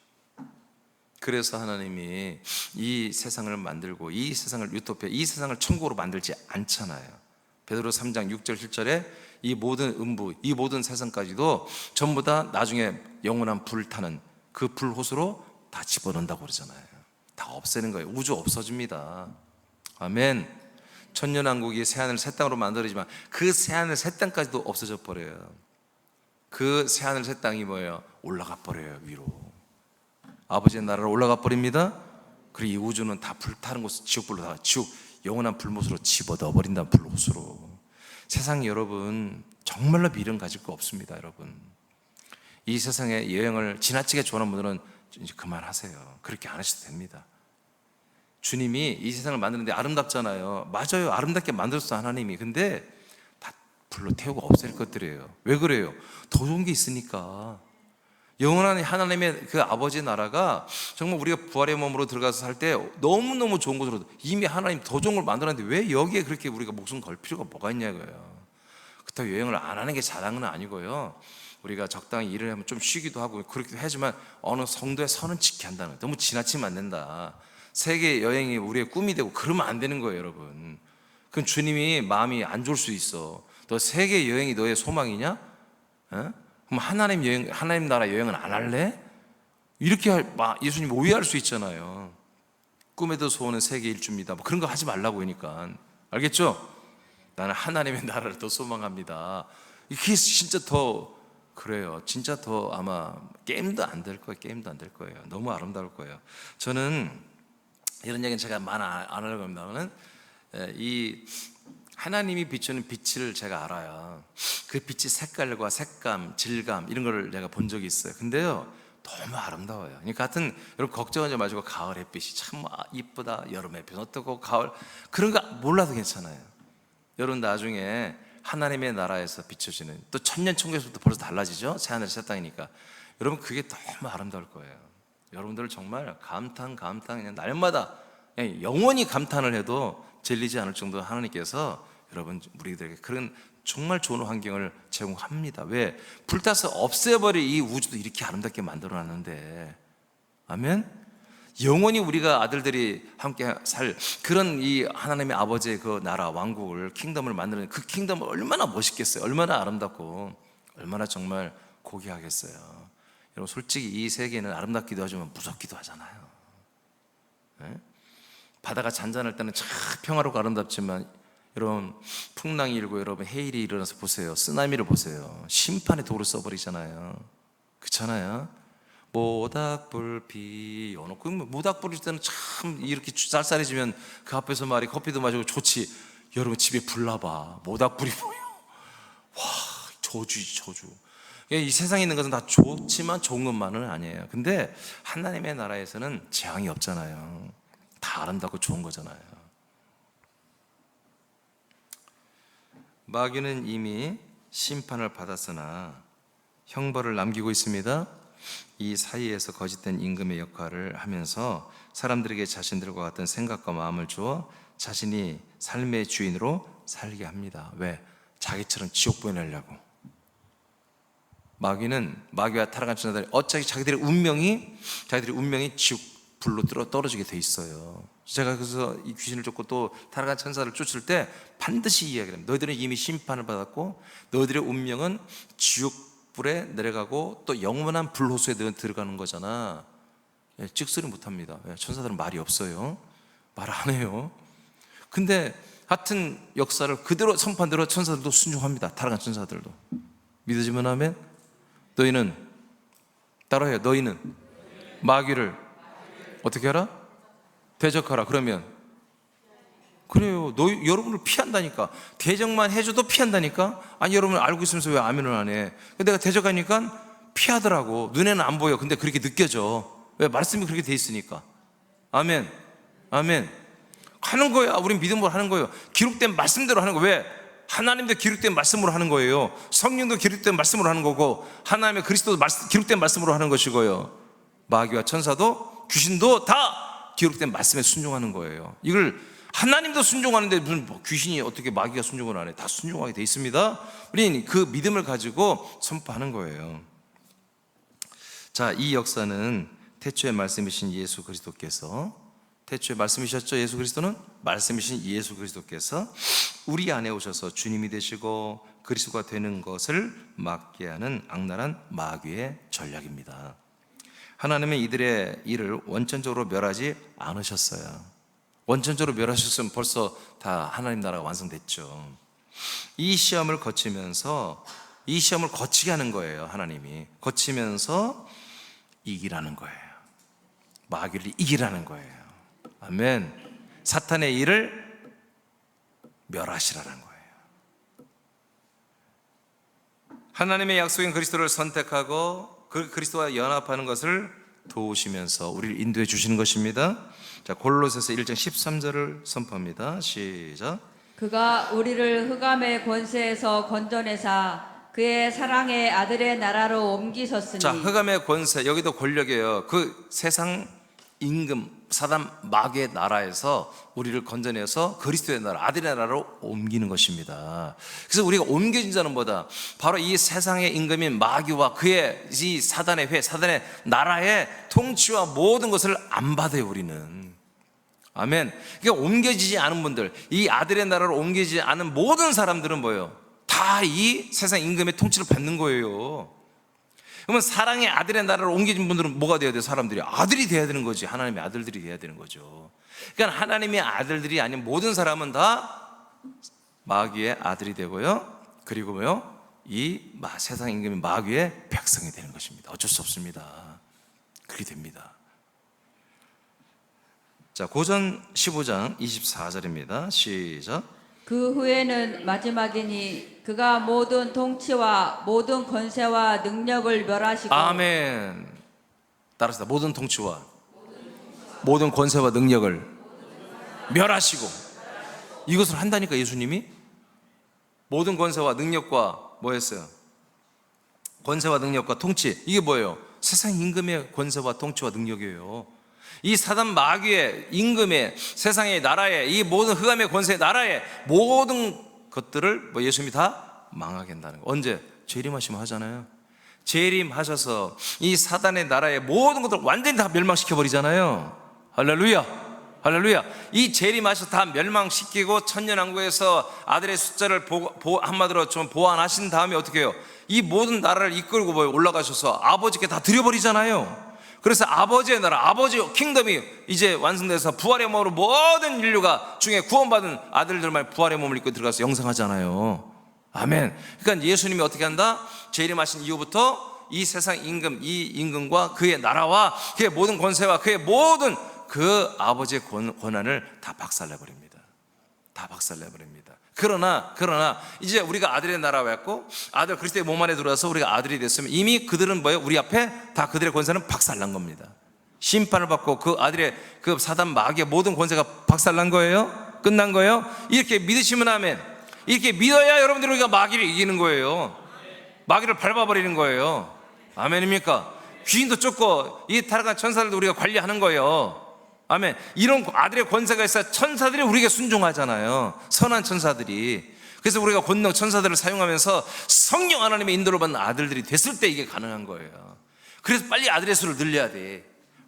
그래서 하나님이 이 세상을 만들고 이 세상을 유토피아, 이 세상을 천국으로 만들지 않잖아요. 베드로 3장 6절 7절에 이 모든 음부, 이 모든 세상까지도 전부 다 나중에 영원한 불타는 그 불호수로 다 집어넣는다고 그러잖아요. 다 없애는 거예요. 우주 없어집니다. 아멘. 천년왕국이 새하늘 새 땅으로 만들어지지만 그 새하늘 새 땅까지도 없어져 버려요. 그 새하늘 새 땅이 뭐예요? 올라가 버려요. 위로. 아버지의 나라로 올라가 버립니다. 그리고 이 우주는 다 불타는 곳, 지옥불로 다, 지옥 영원한 불못으로 집어넣어 버린다. 불호수로. 세상 여러분 정말로 미련 가질 거 없습니다. 여러분, 이 세상의 여행을 지나치게 좋아하는 분들은 이제 그만하세요. 그렇게 안 하셔도 됩니다. 주님이 이 세상을 만드는데 아름답잖아요. 맞아요. 아름답게 만들었어 하나님이. 근데 다 불로 태우고 없앨 것들이에요. 왜 그래요? 더 좋은 게 있으니까. 영원한 하나님의 그 아버지 나라가 정말 우리가 부활의 몸으로 들어가서 살 때 너무너무 좋은 곳으로 이미 하나님 더 좋은 걸 만들었는데 왜 여기에 그렇게 우리가 목숨 걸 필요가 뭐가 있냐고요. 그렇다고 여행을 안 하는 게 잘한 건 아니고요. 우리가 적당히 일을 하면 좀 쉬기도 하고 그렇기도 하지만 어느 정도의 선은 지켜야 한다는 거예요. 너무 지나치면 안 된다. 세계 여행이 우리의 꿈이 되고 그러면 안 되는 거예요, 여러분. 그건 주님이 마음이 안 좋을 수 있어. 너 세계 여행이 너의 소망이냐? 어? 그럼 하나님 여행, 하나님 나라 여행은 안 할래? 이렇게 예수님 오해할 수 있잖아요. 꿈에도 소원은 세계 일주입니다. 뭐 그런 거 하지 말라고 그러니까. 알겠죠? 나는 하나님의 나라를 더 소망합니다. 이게 진짜 더 그래요. 진짜 더 아마 게임도 안 될 거예요. 게임도 안 될 거예요. 너무 아름다울 거예요. 저는 이런 얘기는 제가 많이 안 하려고 합니다만 이 하나님이 비추는 빛을 제가 알아요. 그 빛의 색깔과 색감, 질감 이런 걸 내가 본 적이 있어요. 근데요 너무 아름다워요. 그러니까 하여튼 여러분 걱정하지 마시고 가을 햇빛이 참 이쁘다. 여름 햇빛 어떻고 가을 그런 거 몰라도 괜찮아요. 여러분 나중에 하나님의 나라에서 비춰지는 또 천년 천국에서부터 벌써 달라지죠. 새하늘 새 땅이니까. 여러분 그게 너무 아름다울 거예요. 여러분들 정말 감탄 그냥 날마다 그냥 영원히 감탄을 해도 질리지 않을 정도로 하나님께서 여러분 우리들에게 그런 정말 좋은 환경을 제공합니다. 왜? 불타서 없애버릴 이 우주도 이렇게 아름답게 만들어놨는데 아멘? 영원히 우리가 아들들이 함께 살 그런 이 하나님의 아버지의 그 나라 왕국을 킹덤을 만드는 그 킹덤은 얼마나 멋있겠어요. 얼마나 아름답고 얼마나 정말 고귀하겠어요. 여러분 솔직히 이 세계는 아름답기도 하지만 무섭기도 하잖아요. 네? 바다가 잔잔할 때는 참 평화롭고 아름답지만 여러분 풍랑이 일고 여러분 해일이 일어나서 보세요. 쓰나미를 보세요. 심판의 도를 써버리잖아요. 그렇잖아요. 모닥불 피워놓고 모닥불일 때는 참 이렇게 쌀쌀해지면 그 앞에서 말이 커피도 마시고 좋지. 여러분 집에 불 나봐. 모닥불이 보여. 와 저주지 저주. 이 세상에 있는 것은 다 좋지만 좋은 것만은 아니에요. 근데 하나님의 나라에서는 재앙이 없잖아요. 다 아름답고 좋은 거잖아요. 마귀는 이미 심판을 받았으나 형벌을 남기고 있습니다. 이 사이에서 거짓된 임금의 역할을 하면서 사람들에게 자신들과 같은 생각과 마음을 주어 자신이 삶의 주인으로 살게 합니다. 왜? 자기처럼 지옥 보내려고. 마귀와 타락한 천사들이 어차피 자기들의 운명이 지옥 불로 떨어지게 돼 있어요. 제가 그래서 이 귀신을 쫓고 또 타락한 천사를 쫓을 때 반드시 이야기를 합니다. 너희들은 이미 심판을 받았고 너희들의 운명은 지옥불에 내려가고 또 영원한 불호수에 들어가는 거잖아. 찍소리 못합니다. 천사들은 말이 없어요. 말 안 해요. 근데 같은 역사를 그대로 선판대로 천사들도 순종합니다. 타락한 천사들도. 믿어지면 아멘. 너희는 따라해요. 너희는 마귀를 어떻게 하라? 대적하라. 그러면 그래요. 여러분을 피한다니까. 대적만 해줘도 피한다니까. 아니 여러분 알고 있으면서 왜 아멘을 안 해? 근데 내가 대적하니까 피하더라고. 눈에는 안 보여. 근데 그렇게 느껴져. 왜? 말씀이 그렇게 돼 있으니까. 아멘. 아멘. 하는 거야. 우린 믿음으로 하는 거예요. 기록된 말씀대로 하는 거. 왜? 하나님도 기록된 말씀으로 하는 거예요. 성령도 기록된 말씀으로 하는 거고, 하나님의 그리스도도 기록된 말씀으로 하는 것이고요. 마귀와 천사도 귀신도 다 기록된 말씀에 순종하는 거예요. 이걸 하나님도 순종하는데 무슨 귀신이 어떻게 마귀가 순종을 안 해? 다 순종하게 돼 있습니다. 우리는 그 믿음을 가지고 선포하는 거예요. 자, 이 역사는 태초에 말씀이신 예수 그리스도께서, 태초에 말씀이셨죠? 예수 그리스도는 말씀이신 예수 그리스도께서 우리 안에 오셔서 주님이 되시고 그리스도가 되는 것을 막게 하는 악랄한 마귀의 전략입니다. 하나님은 이들의 일을 원천적으로 멸하지 않으셨어요. 원천적으로 멸하셨으면 벌써 다 하나님 나라가 완성됐죠. 이 시험을 거치면서, 이 시험을 거치게 하는 거예요. 하나님이 거치면서 이기라는 거예요. 마귀를 이기라는 거예요. 아멘. 사탄의 일을 멸하시라는 거예요. 하나님의 약속인 그리스도를 선택하고 그 그리스도와 연합하는 것을 도우시면서 우리를 인도해 주시는 것입니다. 자, 골로새서 1장 13절을 선포합니다. 시작. 그가 우리를 흑암의 권세에서 건져내사 그의 사랑의 아들의 나라로 옮기셨으니. 자, 흑암의 권세, 여기도 권력이에요. 그 세상 임금 사단 마귀의 나라에서 우리를 건져내서 그리스도의 나라, 아들의 나라로 옮기는 것입니다. 그래서 우리가 옮겨진 자는 뭐다? 바로 이 세상의 임금인 마귀와 그의 이 사단의 회, 사단의 나라의 통치와 모든 것을 안 받아요. 우리는. 아멘. 그러니까 옮겨지지 않은 분들, 이 아들의 나라로 옮겨지지 않은 모든 사람들은 뭐예요? 다 이 세상 임금의 통치를 받는 거예요. 그러면 사랑의 아들의 나라로 옮겨진 분들은 뭐가 되어야 돼요? 사람들이 아들이 돼야 되는 거지. 하나님의 아들들이 돼야 되는 거죠. 그러니까 하나님의 아들들이 아닌 모든 사람은 다 마귀의 아들이 되고요, 그리고 뭐요? 이 세상 임금인 마귀의 백성이 되는 것입니다. 어쩔 수 없습니다. 그렇게 됩니다. 자, 고전 15장 24절입니다. 시작. 그 후에는 마지막이니 그가 모든 통치와 모든 권세와 능력을 멸하시고. 아멘. 따라서 모든 통치와 모든 권세와 능력을 멸하시고. 이것을 한다니까 예수님이. 모든 권세와 능력과 뭐 했어요? 권세와 능력과 통치, 이게 뭐예요? 세상 임금의 권세와 통치와 능력이에요. 이 사단 마귀의 임금의 세상의 나라의 이 모든 흑암의 권세의 나라의 모든 것들을 뭐 예수님이 다 망하게 한다는 거. 언제? 재림하시면 하잖아요. 재림하셔서 이 사단의 나라의 모든 것들을 완전히 다 멸망시켜 버리잖아요. 할렐루야, 할렐루야. 이 재림하셔서 다 멸망시키고 천년왕국에서 아들의 숫자를 한마디로 좀 보완하신 다음에 어떻게 해요? 이 모든 나라를 이끌고 올라가셔서 아버지께 다 드려버리잖아요. 그래서 아버지의 나라, 아버지 킹덤이 이제 완성돼서 부활의 몸으로 모든 인류가 중에 구원받은 아들들만 부활의 몸을 입고 들어가서 영생하잖아요. 아멘. 그러니까 예수님이 어떻게 한다? 재림하신 이후부터 이 세상 임금, 이 임금과 그의 나라와 그의 모든 권세와 그의 모든 그 아버지의 권한을 다 박살내버립니다. 다 박살내버립니다. 그러나 이제 우리가 아들의 나라가 왔고 아들 그리스도의 몸 안에 들어와서 우리가 아들이 됐으면 이미 그들은 뭐예요? 우리 앞에 다 그들의 권세는 박살난 겁니다. 심판을 받고 그 아들의 그 사단 마귀의 모든 권세가 박살난 거예요. 끝난 거예요. 이렇게 믿으시면 아멘. 이렇게 믿어야 여러분들이 우리가 마귀를 이기는 거예요. 마귀를 밟아버리는 거예요. 아멘입니까? 귀신도 쫓고 이 타락한 천사들도 우리가 관리하는 거예요. 아멘. 이런 아들의 권세가 있어야 천사들이 우리에게 순종하잖아요. 선한 천사들이. 그래서 우리가 권능 천사들을 사용하면서 성령 하나님의 인도를 받는 아들들이 됐을 때 이게 가능한 거예요. 그래서 빨리 아들의 수를 늘려야 돼.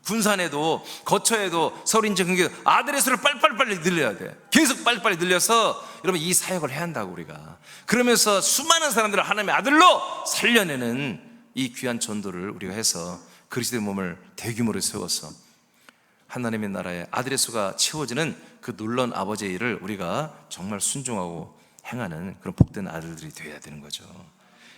군산에도 거처에도 서울 인제 근교 아들의 수를 빨리 늘려야 돼. 계속 빨리 늘려서 여러분 이 사역을 해야 한다고 우리가. 그러면서 수많은 사람들을 하나님의 아들로 살려내는 이 귀한 전도를 우리가 해서 그리스도의 몸을 대규모로 세워서 하나님의 나라의 아들의 수가 채워지는 그 놀라운 아버지의 일을 우리가 정말 순종하고 행하는 그런 복된 아들들이 되어야 되는 거죠.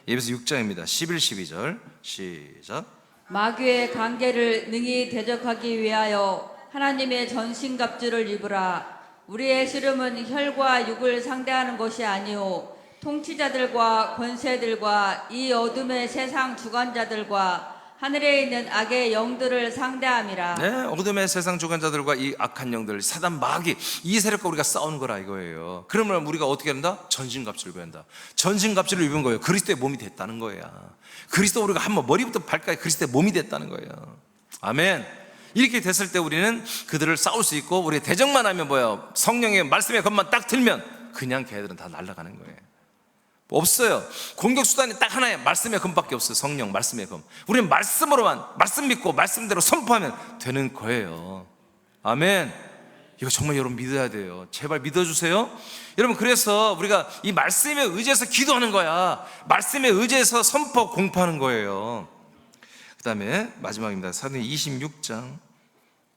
예배서 6장입니다. 11, 12절 시작. 마귀의 관계를 능히 대적하기 위하여 하나님의 전신갑주를 입으라. 우리의 씨름은 혈과 육을 상대하는 것이 아니오 통치자들과 권세들과 이 어둠의 세상 주관자들과 하늘에 있는 악의 영들을 상대함이라. 네, 어둠의 세상 주관자들과 이 악한 영들, 사단 마귀, 이 세력과 우리가 싸우는 거라 이거예요. 그러면 우리가 어떻게 한다? 전신갑주를 입어야 한다. 전신갑주를 입은 거예요. 그리스도의 몸이 됐다는 거야. 그리스도 우리가 한번 머리부터 발까지 그리스도의 몸이 됐다는 거예요. 아멘. 이렇게 됐을 때 우리는 그들을 싸울 수 있고, 우리가 대적만 하면 뭐예요? 성령의 말씀의 것만 딱 들면 그냥 걔들은 다 날아가는 거예요. 없어요. 공격 수단이 딱 하나예요. 말씀의 검밖에 없어요. 성령 말씀의 검. 우리는 말씀으로만, 말씀 믿고 말씀대로 선포하면 되는 거예요. 아멘. 이거 정말 여러분 믿어야 돼요. 제발 믿어주세요. 여러분, 그래서 우리가 이 말씀에 의지해서 기도하는 거야. 말씀에 의지해서 선포 공포하는 거예요. 그 다음에 마지막입니다. 사도행전 26장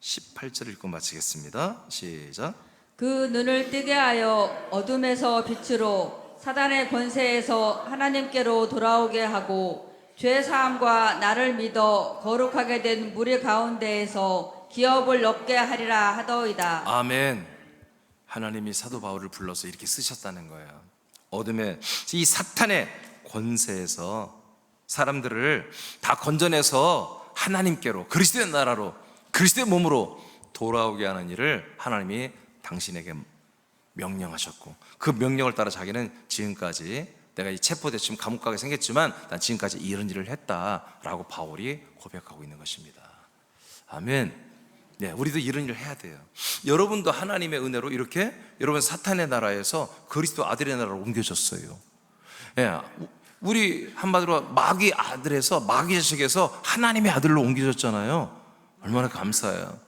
18절 읽고 마치겠습니다. 시작. 그 눈을 뜨게 하여 어둠에서 빛으로, 사단의 권세에서 하나님께로 돌아오게 하고, 죄 사함과 나를 믿어 거룩하게 된 무리 가운데에서 기업을 얻게 하리라 하더이다. 아멘. 하나님이 사도 바울을 불러서 이렇게 쓰셨다는 거예요. 어둠의 이 사탄의 권세에서 사람들을 다 건져내서 하나님께로, 그리스도의 나라로, 그리스도의 몸으로 돌아오게 하는 일을 하나님이 당신에게 명령하셨고, 그 명령을 따라 자기는 지금까지, 내가 이 체포돼 지금 감옥 가게 생겼지만 난 지금까지 이런 일을 했다라고 바울이 고백하고 있는 것입니다. 아멘. 네, 우리도 이런 일을 해야 돼요. 여러분도 하나님의 은혜로 이렇게 여러분 사탄의 나라에서 그리스도 아들의 나라로 옮겨졌어요. 네, 우리 한마디로 마귀 아들에서, 마귀 자식에서 하나님의 아들로 옮겨졌잖아요. 얼마나 감사해요.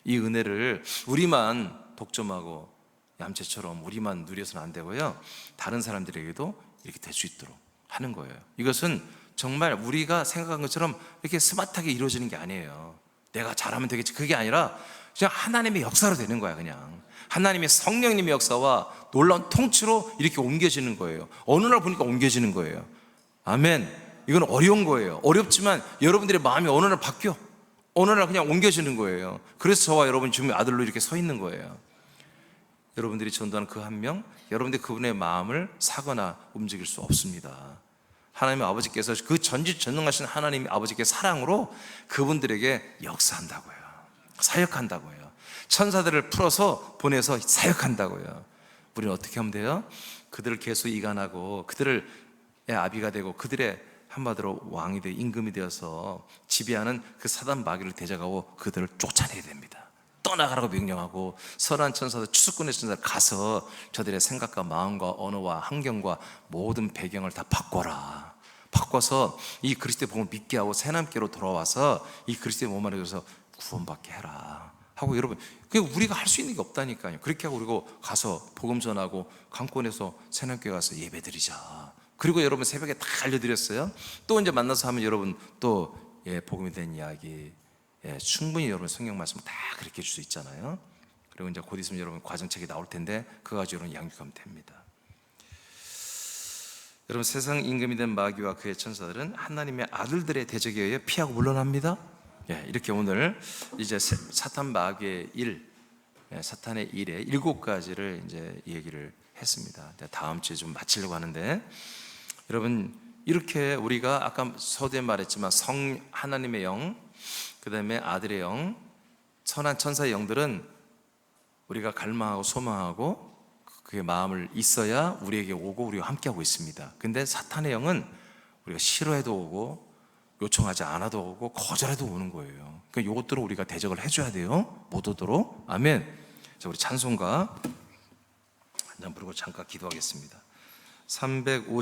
이 은혜를 우리만 독점하고 얌체처럼 우리만 누려서는 안 되고요, 다른 사람들에게도 이렇게 될 수 있도록 하는 거예요. 이것은 정말 우리가 생각한 것처럼 이렇게 스마트하게 이루어지는 게 아니에요. 내가 잘하면 되겠지, 그게 아니라 그냥 하나님의 역사로 되는 거야. 그냥 하나님의 성령님의 역사와 놀라운 통치로 이렇게 옮겨지는 거예요. 어느 날 보니까 옮겨지는 거예요. 아멘. 이건 어려운 거예요. 어렵지만 여러분들의 마음이 어느 날 바뀌어. 어느 날 그냥 옮겨지는 거예요. 그래서 저와 여러분 지금 아들로 이렇게 서 있는 거예요. 여러분들이 전도하는 그 한 명, 여러분들이 그분의 마음을 사거나 움직일 수 없습니다. 하나님의 아버지께서, 그 전지전능하신 하나님의 아버지께 사랑으로 그분들에게 역사한다고요. 사역한다고요. 천사들을 풀어서 보내서 사역한다고요. 우리는 어떻게 하면 돼요? 그들을 계속 이간하고 그들의 아비가 되고 그들의 한마디로 왕이 되어 임금이 되어서 지배하는 그 사단 마귀를 대적하고 그들을 쫓아내야 됩니다. 떠나가라고 명령하고, 선한 천사들, 추수꾼의 천사들 가서 저들의 생각과 마음과 언어와 환경과 모든 배경을 다 바꿔라. 바꿔서 이 그리스도의 복음을 믿게 하고 새남께로 돌아와서 이 그리스도의 몸 안에 들어서 구원받게 해라 하고, 여러분, 그게 우리가 할 수 있는 게 없다니까요. 그렇게 하고 그리고 가서 복음 전하고 강권에서 새남교회 가서 예배 드리자. 그리고 여러분 새벽에 다 알려드렸어요. 또 이제 만나서 하면 여러분 또 복음이 된 이야기, 충분히 여러분 성경 말씀 다 그렇게 줄 수 있잖아요. 그리고 이제 곧 있으면 여러분 과정책이 나올 텐데 그거 가지고 여러분 양육하면 됩니다. 여러분, 세상 임금이 된 마귀와 그의 천사들은 하나님의 아들들의 대적에 의해 피하고 물러납니다. 이렇게 오늘 이제 사탄 마귀의 일, 사탄의 일의 7가지를 이제 얘기를 했습니다. 다음 주에 좀 마치려고 하는데, 여러분, 이렇게 우리가 아까 서두에 말했지만 하나님의 영, 그 다음에 아들의 영, 선한 천사의 영들은 우리가 갈망하고 소망하고 그의 마음을 있어야 우리에게 오고 우리가 함께하고 있습니다. 근데 사탄의 영은 우리가 싫어해도 오고 요청하지 않아도 오고 거절해도 오는 거예요. 그러니까 이것들을 우리가 대적을 해줘야 돼요. 못 오도록. 아멘. 자, 우리 찬송가 한 잔 부르고 잠깐 기도하겠습니다. 350